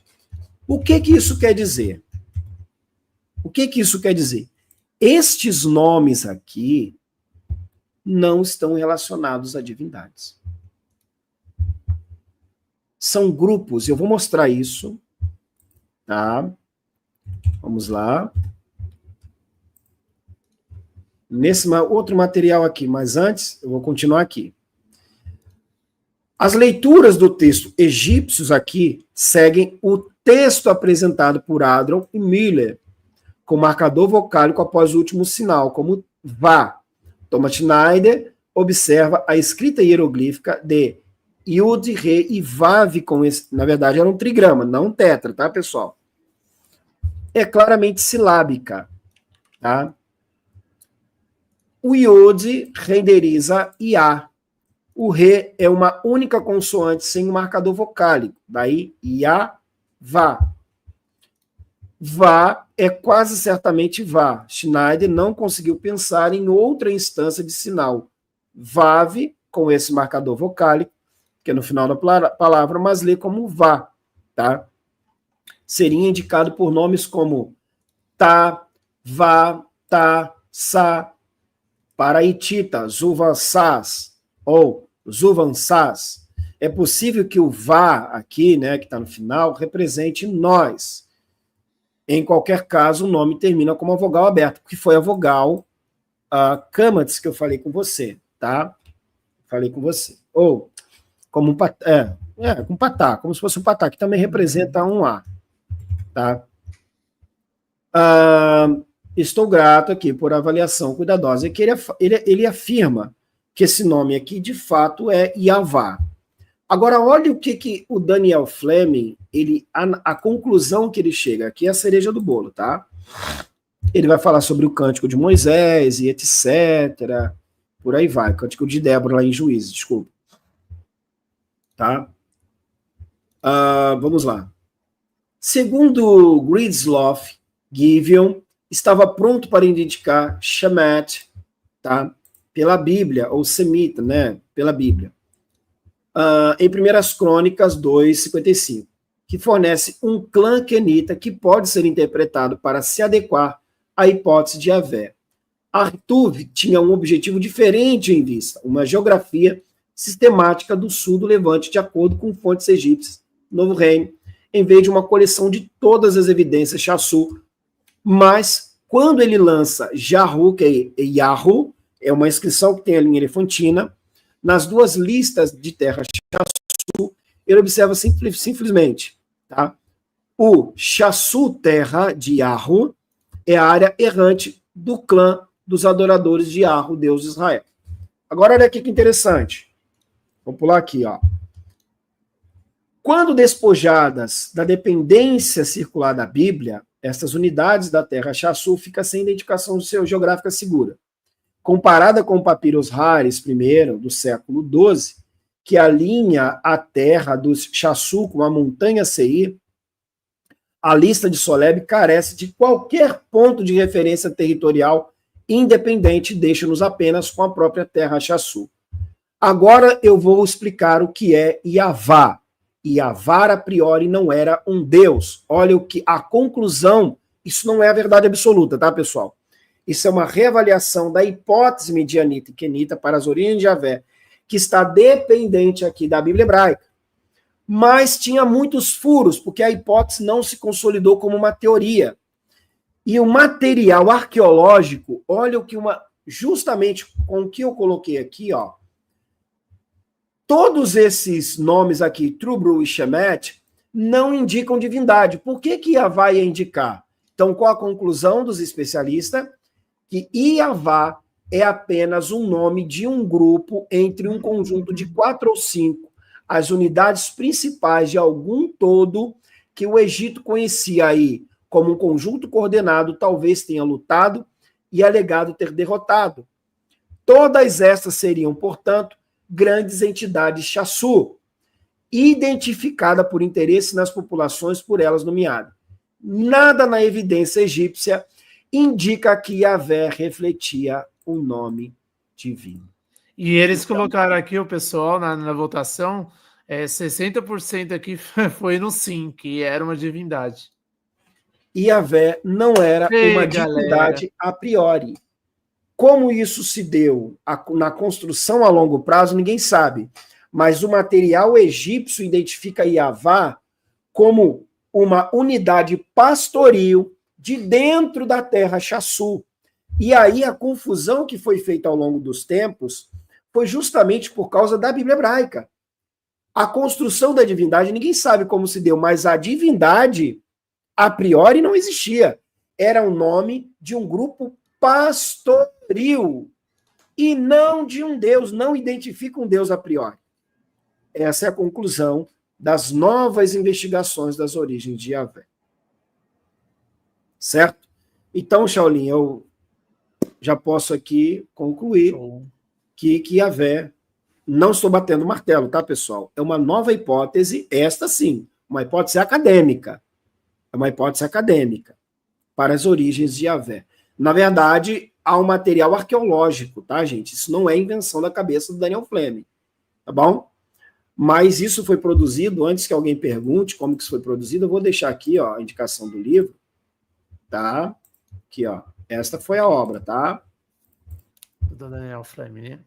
O que isso quer dizer? O que isso quer dizer? Estes nomes aqui não estão relacionados a divindades. São grupos, eu vou mostrar isso, tá? Vamos lá. Nesse outro material aqui, mas antes, eu vou continuar aqui. As leituras do texto egípcios aqui seguem o texto apresentado por Adron e Miller, com marcador vocálico após o último sinal, como Vá. Thomas Schneider observa a escrita hieroglífica de Yud, Re e Vav, com esse, na verdade era um trigrama, não um tetra, tá, pessoal? É claramente silábica, tá? O Yod renderiza Iá. O Re é uma única consoante sem um marcador vocálico, daí Iá, Vá. Vá é quase certamente Vá. Schneider não conseguiu pensar em outra instância de sinal. Vav, com esse marcador vocálico, que é no final da palavra, mas lê como Vá, tá? Seria indicado por nomes como Tá, Vá, Tá, Sá, para Hitita, Zuvansás, ou Zuvansás. É possível que o Vá aqui, né, que está no final, represente nós. Em qualquer caso, o nome termina com uma vogal aberta, porque foi a vogal Kamats que eu falei com você, tá? Falei com você. Ou, como um com patá, como se fosse um patá, que também representa um A, tá? Estou grato aqui por avaliação cuidadosa. Que ele afirma que esse nome aqui, de fato, é Yavá. Agora, olha o que o Daniel Fleming, a conclusão que ele chega aqui é a cereja do bolo, tá? Ele vai falar sobre o Cântico de Moisés e etc. Por aí vai. Cântico de Débora lá em Juízes, desculpa. Tá? Vamos lá. Segundo Gridsloff, Gideon estava pronto para identificar Shemet, tá? Pela Bíblia, ou Semita, né? Pela Bíblia. Em 1 Crônicas 2:55, que fornece um clã quenita que pode ser interpretado para se adequar à hipótese de Yahvé. Artuv tinha um objetivo diferente em vista, uma geografia sistemática do sul do Levante, de acordo com fontes egípcias, Novo Reino, em vez de uma coleção de todas as evidências Chassu. Mas, quando ele lança Jahu, que é Yahu, é uma inscrição que tem a linha elefantina, nas duas listas de terra Chassu, ele observa simplesmente, tá? O Chassu, terra de Yarro, é a área errante do clã dos adoradores de Yarro, Deus de Israel. Agora, olha aqui que interessante. Vamos pular aqui, ó. Quando despojadas da dependência circular da Bíblia, estas unidades da terra Chassu ficam sem identificação geográfica segura. Comparada com o Papyrus Rares I, do século XII, que alinha a terra dos Chassu com a montanha Seir, a lista de Soleb carece de qualquer ponto de referência territorial independente, deixa-nos apenas com a própria terra Chassu. Agora eu vou explicar o que é Yavá. Yavar a priori não era um deus. Olha o que a conclusão, isso não é a verdade absoluta, tá, pessoal? Isso é uma reavaliação da hipótese midianita e quenita para as origens de Javé, que está dependente aqui da Bíblia hebraica. Mas tinha muitos furos, porque a hipótese não se consolidou como uma teoria. E o material arqueológico, olha o que justamente com o que eu coloquei aqui, ó. Todos esses nomes aqui, Trubru e Shemet, não indicam divindade. Por que Yavá ia indicar? Então, qual a conclusão dos especialistas? Que Yavá é apenas um nome de um grupo entre um conjunto de 4 ou 5, as unidades principais de algum todo que o Egito conhecia aí como um conjunto coordenado, talvez tenha lutado e alegado ter derrotado. Todas estas seriam, portanto, grandes entidades Chassu, identificada por interesse nas populações por elas nomeadas. Nada na evidência egípcia indica que Yahvé refletia o nome divino. E eles colocaram aqui, o pessoal, na votação, 60% aqui foi no sim, que era uma divindade. Yahvé não era uma divindade a priori. Como isso se deu na construção a longo prazo, ninguém sabe. Mas o material egípcio identifica Yavá como uma unidade pastoril de dentro da terra Chassu. E aí a confusão que foi feita ao longo dos tempos foi justamente por causa da Bíblia hebraica. A construção da divindade, ninguém sabe como se deu, mas a divindade, a priori, não existia. Era o nome de um grupo pastoril e não de um Deus, não identifica um Deus a priori. Essa é a conclusão das novas investigações das origens de Yahvé. Certo? Então, Shaolin, eu já posso aqui concluir que Yahvé, não estou batendo martelo, tá, pessoal? É uma nova hipótese, esta sim, uma hipótese acadêmica. É uma hipótese acadêmica para as origens de Yahvé. Na verdade, há um material arqueológico, tá, gente? Isso não é invenção da cabeça do Daniel Fleming, tá bom? Mas isso foi produzido, antes que alguém pergunte como que isso foi produzido, eu vou deixar aqui, ó, a indicação do livro, tá? Aqui, ó. Esta foi a obra, tá? Do Daniel Fleming, né?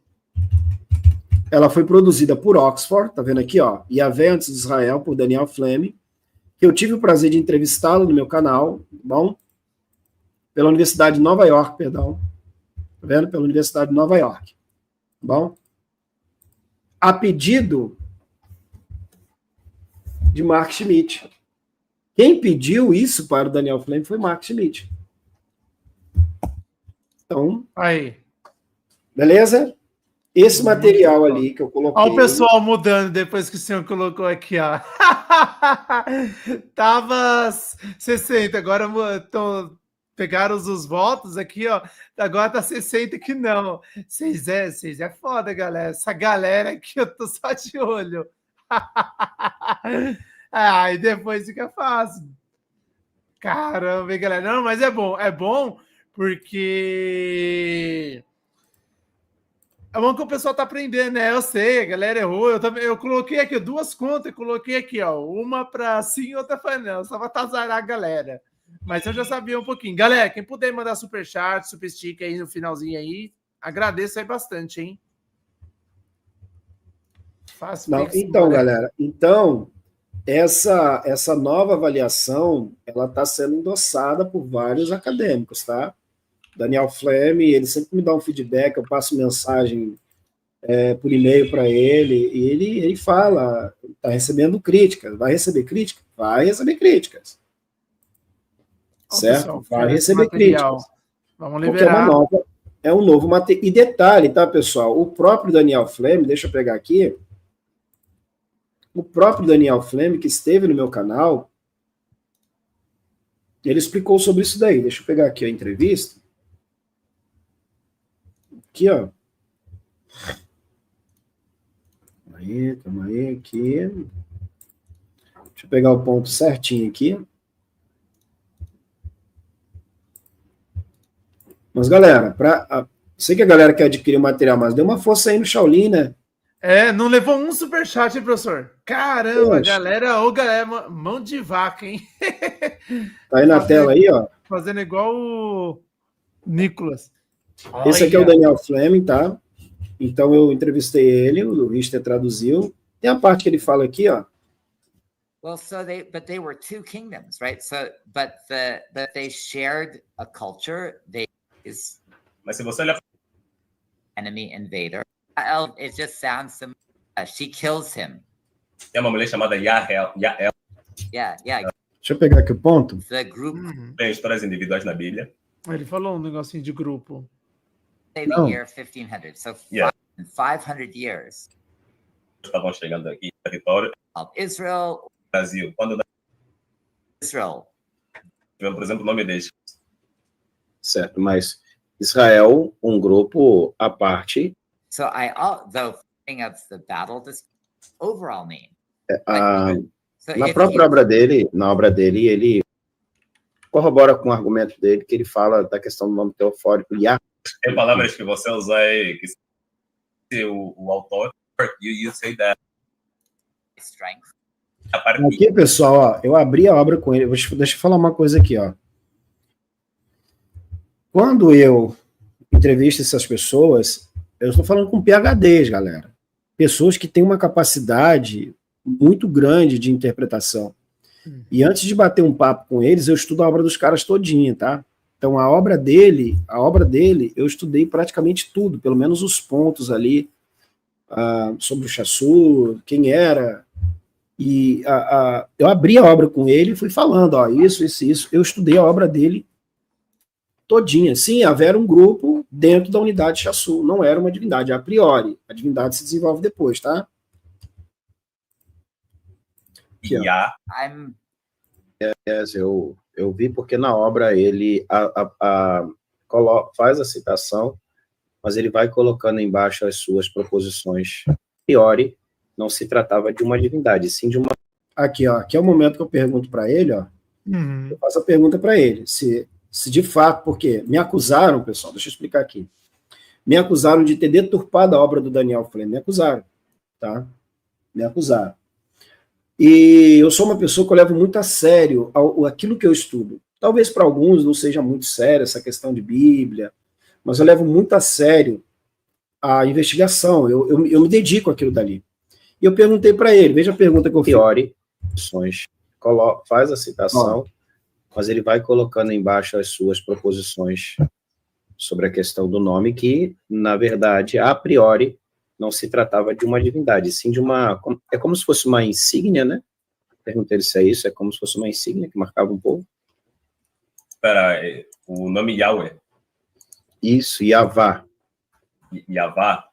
Ela foi produzida por Oxford, tá vendo aqui, ó? Yahvé antes de Israel, por Daniel Fleming, que eu tive o prazer de entrevistá-lo no meu canal, tá bom? Pela Universidade de Nova York, perdão. Tá vendo? Pela Universidade de Nova York. Tá bom? A pedido de Mark Schmidt. Quem pediu isso para o Daniel Fleming foi Mark Schmidt. Então, aí. Beleza? Esse material ali que eu coloquei... Olha o pessoal mudando depois que o senhor colocou aqui, ó. Tava 60, agora pegaram os votos aqui, ó. Agora tá 60 que não. Vocês é foda, galera. Essa galera aqui, eu tô só de olho. E depois fica fácil. Caramba, hein, galera. Não, mas é bom porque... É bom que o pessoal tá aprendendo, né? Eu sei, a galera errou. Eu coloquei aqui 2 contas, eu coloquei aqui, ó. Uma para sim e outra para não. Só para atazarar a galera. Mas eu já sabia um pouquinho. Galera, quem puder mandar superchat, super stick aí no finalzinho aí, agradeço aí bastante, hein? Fácil. Não, então, galera, essa nova avaliação, ela está sendo endossada por vários acadêmicos, tá? Daniel Fleming, ele sempre me dá um feedback, eu passo mensagem por e-mail para ele, e ele fala, está recebendo críticas. Vai receber críticas? Vai receber críticas. certo? pessoal, Vai quero esse receber material. críticas. Vamos Porque liberar. é um novo material. E detalhe, tá, pessoal? O próprio Daniel Flemme, deixa eu pegar aqui, o próprio Daniel Flemme, que esteve no meu canal, ele explicou sobre isso daí. Deixa eu pegar aqui a entrevista. Aqui, ó. Calma aí, aqui. Deixa eu pegar o ponto certinho aqui. Mas, galera, sei que a galera quer adquirir o material, mas dê uma força aí no Shaolin, né? Não levou um superchat, hein, professor? Caramba, Poxa, galera, mão de vaca, hein? tá aí na tela aí, ó. Fazendo igual o Nicolas. Esse aqui é o Daniel Fleming, tá? Então eu entrevistei ele, o Richter traduziu. Tem a parte que ele fala aqui, ó. Well, but they were two kingdoms, right? But they shared a culture. Mas se você olhar enemy invader. It just sounds similar. She kills him. tem uma mulher chamada Yael. Yeah. Deixa eu pegar aqui o ponto. The group. Tem histórias individuais na Bíblia. Ele falou um negocinho de grupo. Say the year 1500. So 500 years. Estavam chegando aqui no território. Of Israel. Brasil. Quando Israel. por exemplo, o nome deles. Certo, mas Israel, um grupo à parte. So the thing of the battle, this overall name. Na própria obra dele, ele corrobora com o argumento dele, que ele fala da questão do nome teofórico, Yah. Tem palavras que você usa aí, que se o autor, you say that. Strength. Aqui, pessoal, ó, eu abri a obra com ele. Deixa eu falar uma coisa aqui, ó. Quando eu entrevisto essas pessoas, eu estou falando com PhDs, galera. Pessoas que têm uma capacidade muito grande de interpretação. E antes de bater um papo com eles, eu estudo a obra dos caras todinha, tá? Então, a obra dele, eu estudei praticamente tudo, pelo menos os pontos ali, sobre o Chassu, quem era. E eu abri a obra com ele e fui falando, ó, isso. Eu estudei a obra dele todinha. Sim, havia um grupo dentro da unidade Chassu, não era uma divindade, a priori. A divindade se desenvolve depois, tá? Aqui, eu vi porque na obra ele faz a citação, mas ele vai colocando embaixo as suas proposições. A priori, não se tratava de uma divindade, sim de uma... Aqui, ó, aqui é o momento que eu pergunto para ele, ó. Eu faço a pergunta para ele, se de fato, porque me acusaram, pessoal, deixa eu explicar aqui, me acusaram de ter deturpado a obra do Daniel Flemme, me acusaram, tá? Me acusaram. E eu sou uma pessoa que eu levo muito a sério aquilo que eu estudo. Talvez para alguns não seja muito sério essa questão de Bíblia, mas eu levo muito a sério a investigação, eu me dedico àquilo dali. E eu perguntei para ele, veja a pergunta que eu fiz. Faz a citação, mas ele vai colocando embaixo as suas proposições sobre a questão do nome, que, na verdade, a priori, não se tratava de uma divindade, sim de uma... É como se fosse uma insígnia, né? Perguntei se é isso, é como se fosse uma insígnia que marcava um povo. Espera, o nome Yahweh. Isso, Yavá. Yavá.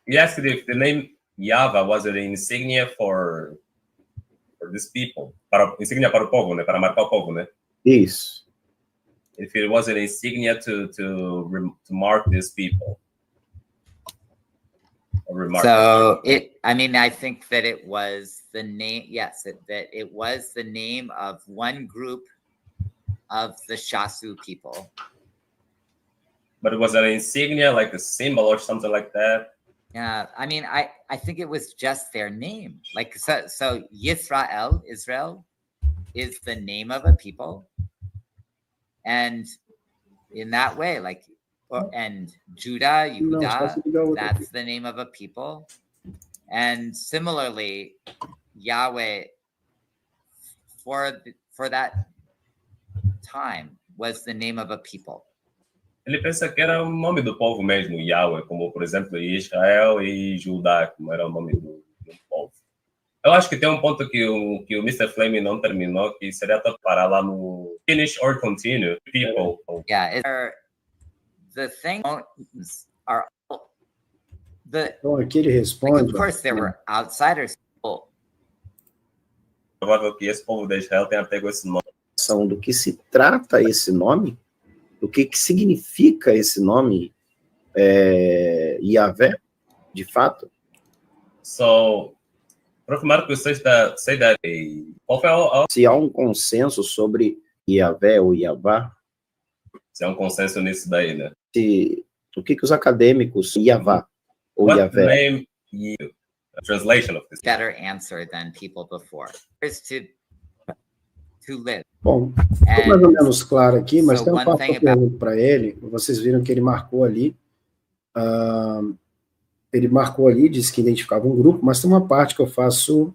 Yes, if the name Yava was an insignia for these people, insignia para o povo, né? Para marcar o povo, né? Isso. If it was an insignia to mark these people. So I think that it was the name. Yes, that it was the name of one group of the Shasu people. But it was an insignia, like a symbol or something like that. Yeah, I think it was just their name. Like so Israel is the name of a people, and in that way, like, and Judah, Yehuda, that's the name of a people, and similarly, Yahweh for that time was the name of a people. Ele pensa que era o nome do povo mesmo, Yahweh, como, por exemplo, Israel e Judá, como era o nome do povo. Eu acho que tem um ponto que o Mr. Flame não terminou, que seria até parar lá no finish or continue. People. Yeah, the things are the. Então aqui ele Like, responde. of course, there were outsiders. People. Provável que esse povo de Israel tenha pego esse nome. Do que se trata esse nome, do que significa esse nome Yahvé, de fato. So, Prof. Marcos, say that qual foi Se há um consenso sobre Yahvé ou Yavá, se há um consenso nisso daí, né? O que os acadêmicos Yavá ou What Yahvé? name you? A translation of this. Better answer than people before. Is to live. Bom, ficou mais ou menos claro aqui, mas tem uma parte que eu pergunto para ele. Vocês viram que ele marcou ali. Ele marcou ali, disse que identificava um grupo, mas tem uma parte que eu faço.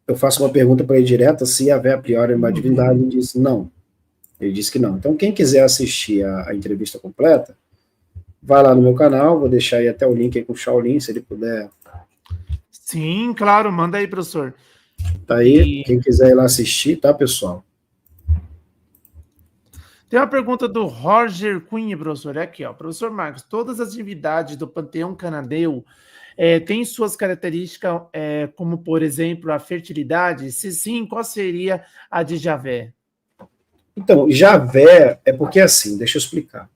Eu faço uma pergunta para ele direta: se Yahvé a priori é uma divindade. Ele disse não. Ele disse que não. Então, quem quiser assistir a entrevista completa, vai lá no meu canal, vou deixar aí até o link aí com o Shaolin, se ele puder. Sim, claro, manda aí, professor. Tá aí, quem quiser ir lá assistir, tá, pessoal? Tem uma pergunta do Roger Cunha, professor, é aqui, ó. Professor Marcos, todas as divindades do panteão cananeu têm suas características, como, por exemplo, a fertilidade? Se sim, qual seria a de Javé? Então, Javé é porque assim, deixa eu explicar.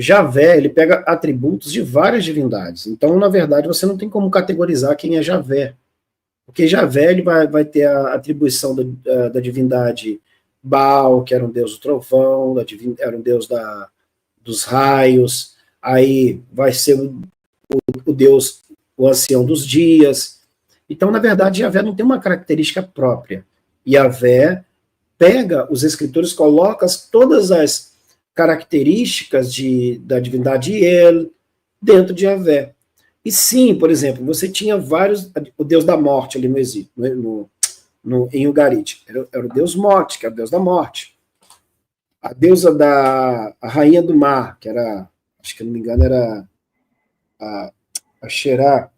Javé, ele pega atributos de várias divindades. Então, na verdade, você não tem como categorizar quem é Javé. Porque Javé, ele vai ter a atribuição da divindade Baal, que era um deus do trovão, era um deus dos raios, aí vai ser o deus, o ancião dos dias. Então, na verdade, Javé não tem uma característica própria. Javé pega, os escritores colocam todas as características da divindade El dentro de Javé. E sim, por exemplo, você tinha vários, o deus da morte ali no Egito, em Ugarit, era o deus Morte, que era o deus da morte. A deusa a rainha do mar, que era, acho que não me engano, era a Xerá.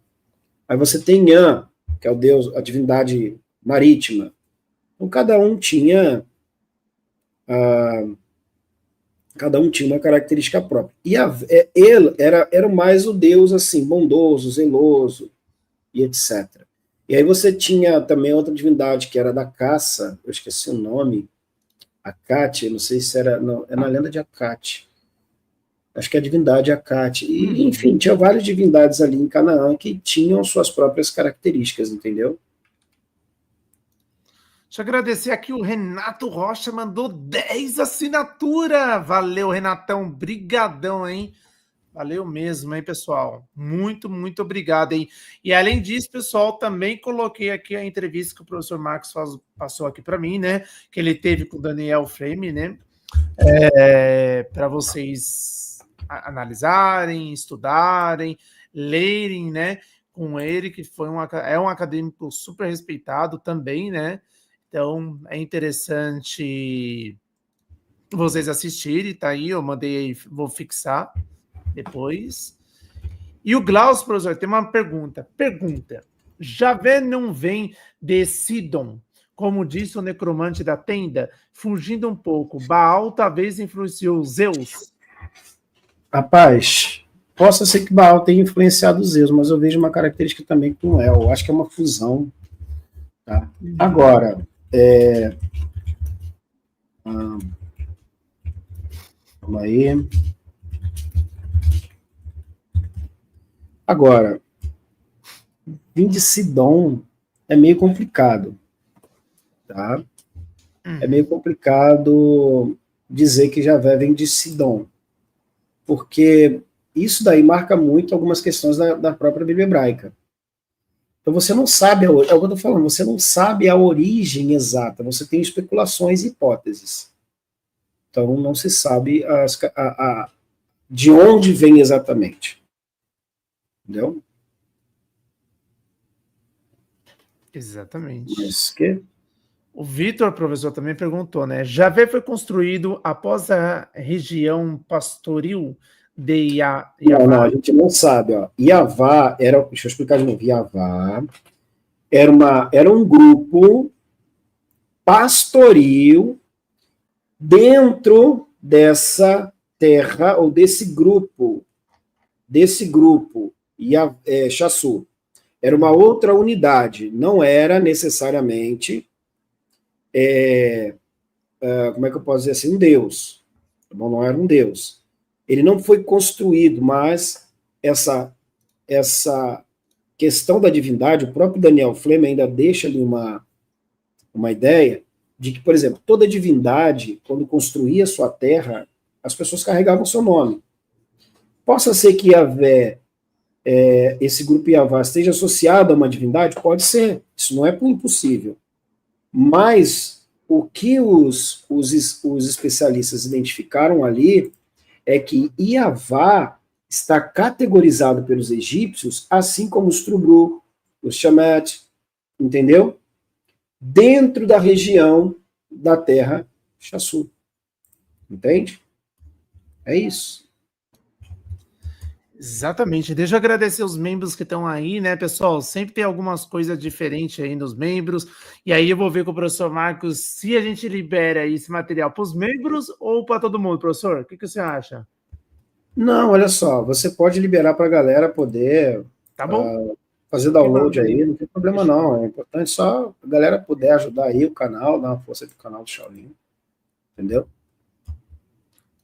Aí você tem Yan, que é o deus, a divindade marítima. Então, cada um tinha uma característica própria. E ele era mais o deus assim, bondoso, zeloso, e etc. E aí você tinha também outra divindade, que era da caça, eu esqueci o nome, Acate, não sei se era, não, é na lenda de Acate. Acho que é a divindade Acate. E, enfim, tinha várias divindades ali em Canaã que tinham suas próprias características, entendeu? Deixa eu agradecer aqui, o Renato Rocha mandou 10 assinaturas. Valeu, Renatão. Brigadão, hein? Valeu mesmo, hein, pessoal? Muito, muito obrigado, hein? E além disso, pessoal, também coloquei aqui a entrevista que o professor Marcos passou aqui para mim, né? Que ele teve com o Daniel Frame, né? Para vocês analisarem, estudarem, lerem, né? Com ele, que é um acadêmico super respeitado também, né? Então, é interessante vocês assistirem, tá aí, eu mandei, vou fixar depois. E o Glaucio, professor, tem uma pergunta. Javé não vem de Sidon, como disse o necromante da tenda? Fugindo um pouco, Baal talvez influenciou Zeus? Rapaz, possa ser que Baal tenha influenciado Zeus, mas eu vejo uma característica também com El. Eu acho que é uma fusão. Tá? Agora, calma aí. Agora, vim de Sidom é meio complicado, tá? É meio complicado dizer que Javé vem de Sidom, porque isso daí marca muito algumas questões da própria Bíblia hebraica. Então você não sabe, é o que eu estou falando, você não sabe a origem exata, você tem especulações e hipóteses. Então não se sabe de onde vem exatamente. Entendeu? Exatamente. Mas que... O Vitor, professor, também perguntou, né? Javé foi construído após a região pastoril de Não, Yavá? a gente não sabe, ó. Yavá era, deixa eu explicar de novo, Yavá era um grupo pastoril dentro dessa terra, ou desse grupo, Chassu. Era uma outra unidade, não era necessariamente, como é que eu posso dizer assim, um deus. Tá bom? Não era um deus. Ele não foi construído, mas essa questão da divindade, o próprio Daniel Flemme ainda deixa ali uma ideia de que, por exemplo, toda divindade, quando construía sua terra, as pessoas carregavam seu nome. Possa ser que Yahvé, esse grupo Yavá, esteja associado a uma divindade? Pode ser, isso não é impossível. Mas o que os especialistas identificaram ali é que Yavá está categorizado pelos egípcios, assim como os Trubru, os Shamet, entendeu? Dentro da região da terra Chassu. Entende? É isso. Exatamente. Deixa eu agradecer os membros que estão aí, né, pessoal? Sempre tem algumas coisas diferentes aí nos membros. E aí eu vou ver com o professor Marcos se a gente libera esse material para os membros ou para todo mundo, professor. O que você acha? Não, olha só, você pode liberar para a galera poder Tá bom? fazer download aí, não tem problema não. É importante só a galera poder ajudar aí o canal, dar uma força pro canal do Shaolin. Entendeu?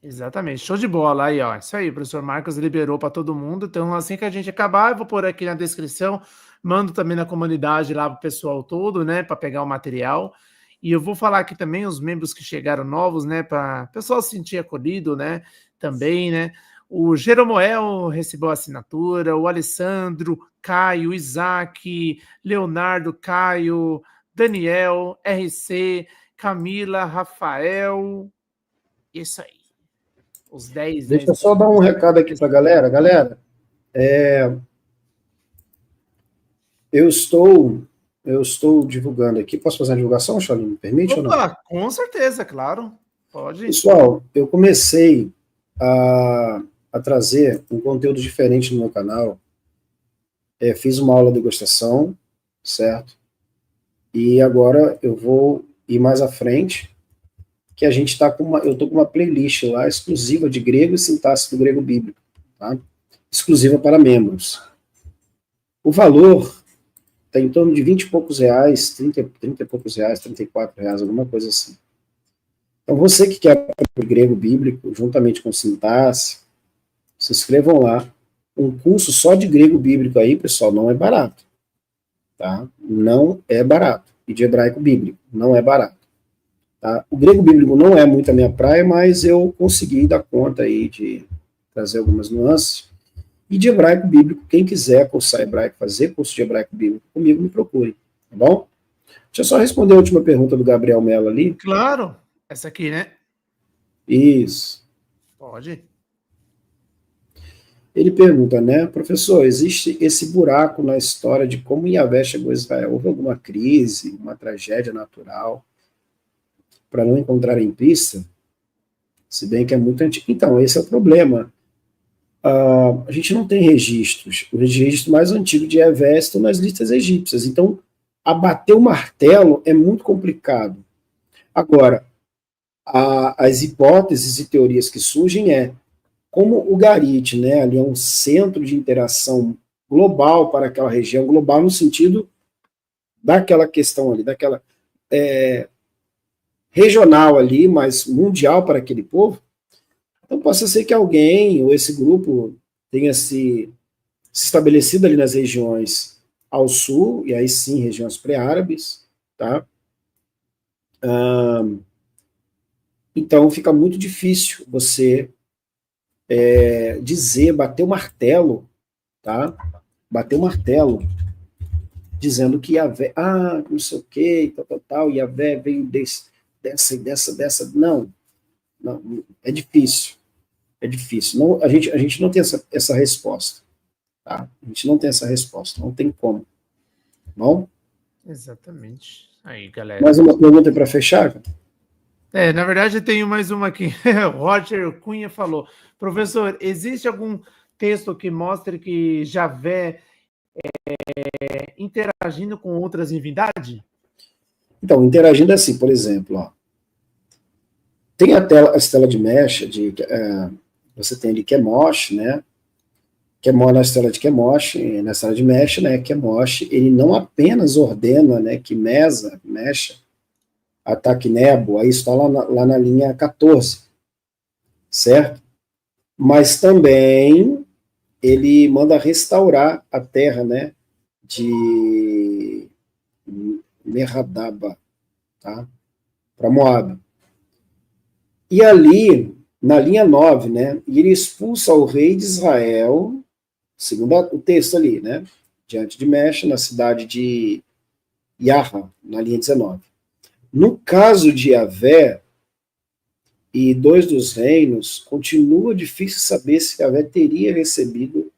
Exatamente, show de bola aí, ó. Isso aí, o professor Marcos liberou para todo mundo. Então, assim que a gente acabar, eu vou pôr aqui na descrição, mando também na comunidade lá para o pessoal todo, né, para pegar o material. E eu vou falar aqui também os membros que chegaram novos, né, para o pessoal se sentir acolhido, né, também, né. O Jeromoel recebeu a assinatura, o Alessandro, Caio, Isaac, Leonardo, Caio, Daniel, RC, Camila, Rafael. Isso aí. Os 10, Deixa eu só dar um recado aqui para a galera. Galera, eu estou divulgando aqui. Posso fazer a divulgação, Shaolin? Me permite ou não? Opa, com certeza, claro. Pode. Pessoal, eu comecei a trazer um conteúdo diferente no meu canal. Fiz uma aula de degustação, certo? E agora eu vou ir mais à frente, que a gente está eu estou com uma playlist lá exclusiva de grego e sintaxe do grego bíblico, tá? Exclusiva para membros. O valor está em torno de 20 e poucos reais, 30 e poucos reais, 34 reais, alguma coisa assim. Então, você que quer aprender grego bíblico, juntamente com sintaxe, se inscrevam lá. Um curso só de grego bíblico aí, pessoal, não é barato. Tá? Não é barato. E de hebraico bíblico, não é barato. Tá? O grego bíblico não é muito a minha praia, mas eu consegui dar conta aí de trazer algumas nuances. E de hebraico bíblico, quem quiser cursar hebraico, fazer curso de hebraico bíblico comigo, me procure, tá bom? Deixa eu só responder a última pergunta do Gabriel Mello ali. Claro. Essa aqui, né? Isso. Pode. Ele pergunta, né, professor, existe esse buraco na história de como Yahvé chegou a Israel? Houve alguma crise, uma tragédia natural para não encontrarem pista? Se bem que é muito antigo. Então, esse é o problema. A gente não tem registros. O registro mais antigo de Yahvé estão nas listas egípcias. Então, abater o martelo é muito complicado. Agora, as hipóteses e teorias que surgem como o Garit, né, ali é um centro de interação global para aquela região, global no sentido daquela questão ali, daquela regional ali, mas mundial para aquele povo. Então, possa ser que alguém, ou esse grupo, tenha se estabelecido ali nas regiões ao sul, e aí sim, regiões pré-árabes, tá? Então, fica muito difícil você dizer, bater o martelo, tá? Bater o martelo, dizendo que Yahvé, não sei o que, tal, Yahvé veio dessa. Não, é difícil. É difícil. Não, a gente não tem essa resposta. Tá? A gente não tem essa resposta. Não tem como. Bom? Exatamente. Aí, galera. Mais uma pergunta para fechar? Na verdade, tenho mais uma aqui. O Roger Cunha falou: professor, existe algum texto que mostre que Javé interagindo com outras divindades? Então, interagindo assim, por exemplo, ó, tem a estela de Mecha, você tem ali Chemosh, né? Chemosh, na estela de Chemosh, na estela de Mecha, né? Chemosh, ele não apenas ordena, né, que Mecha, ataque Nebo, aí está lá na linha 14, certo? Mas também ele manda restaurar a terra, né, de Merhadaba, tá? Para Moab. E ali, na linha 9, né, ele expulsa o rei de Israel, segundo o texto ali, né, diante de Mecha, na cidade de Yarra, na linha 19. No caso de Yavé e 2 dos reinos, continua difícil saber se Yavé teria recebido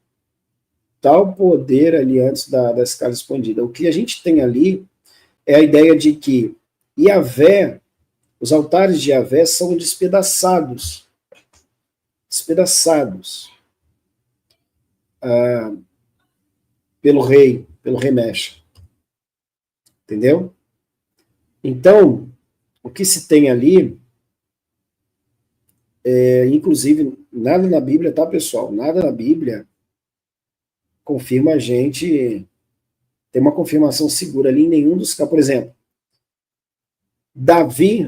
tal poder ali antes da escala expandida. O que a gente tem ali é a ideia de que Yavé, os altares de Yavé são despedaçados pelo rei Mecha. Entendeu? Então, o que se tem ali, inclusive, nada na Bíblia, tá, pessoal? Nada na Bíblia confirma a gente, tem uma confirmação segura ali em nenhum dos casos. Por exemplo,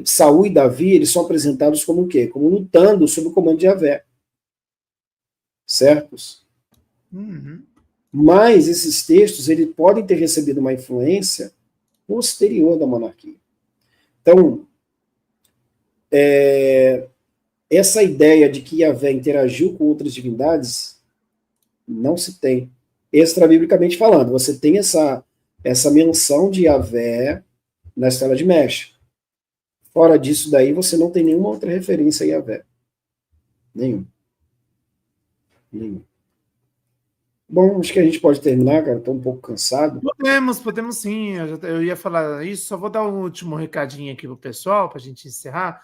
Saul e Davi, eles são apresentados como o quê? Como lutando sob o comando de Yavé. Certos? Uhum. Mas esses textos, eles podem ter recebido uma influência posterior da monarquia. Então, essa ideia de que Yavé interagiu com outras divindades não se tem. Extra-biblicamente falando, você tem essa menção de Yavé na estela de Mecha. Fora disso daí, você não tem nenhuma outra referência a Yavé. Nenhum. Bom, acho que a gente pode terminar, cara. Estou um pouco cansado. Podemos sim. Eu ia falar isso. Só vou dar um último recadinho aqui pro pessoal para a gente encerrar.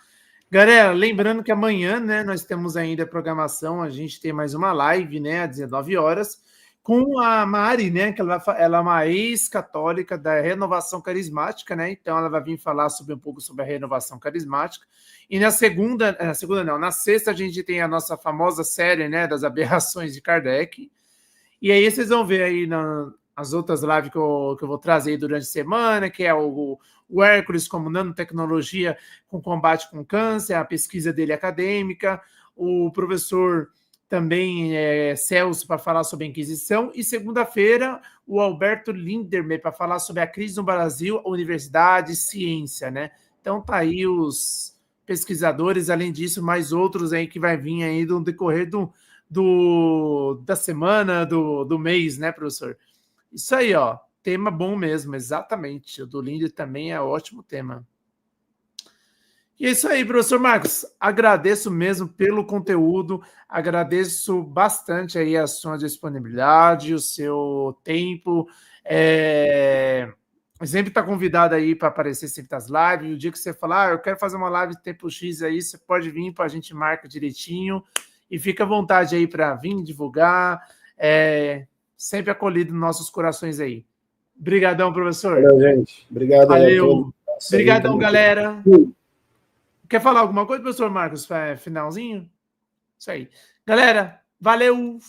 Galera, lembrando que amanhã, né, nós temos ainda a programação. A gente tem mais uma live, né, às 19 horas, com a Mari, né, que ela é uma ex-católica da Renovação Carismática, né? Então ela vai vir falar um pouco sobre a Renovação Carismática. E na sexta a gente tem a nossa famosa série, né, das aberrações de Kardec. E aí vocês vão ver aí nas outras lives que eu vou trazer aí durante a semana, que é o Hércules como nanotecnologia com combate com câncer, a pesquisa dele acadêmica, o professor também Celso para falar sobre a Inquisição, e segunda-feira o Alberto Linderman para falar sobre a crise no Brasil, a universidade, ciência, né? Então tá aí os pesquisadores, além disso, mais outros aí que vai vir aí no decorrer da semana, do mês, né, professor? Isso aí, ó, tema bom mesmo, exatamente. O do Linder também é ótimo tema. E é isso aí, professor Marcos. Agradeço mesmo pelo conteúdo, agradeço bastante aí a sua disponibilidade, o seu tempo. Sempre está convidado aí para aparecer sempre nas lives. O dia que você falar, eu quero fazer uma live de tempo X aí, você pode vir para a gente marca direitinho. E fica à vontade aí para vir divulgar. Sempre acolhido nos nossos corações aí. Obrigadão, professor. Valeu, gente. Obrigado. Valeu. Obrigadão, galera. Quer falar alguma coisa, professor Marcos? Finalzinho? Isso aí. Galera, valeu.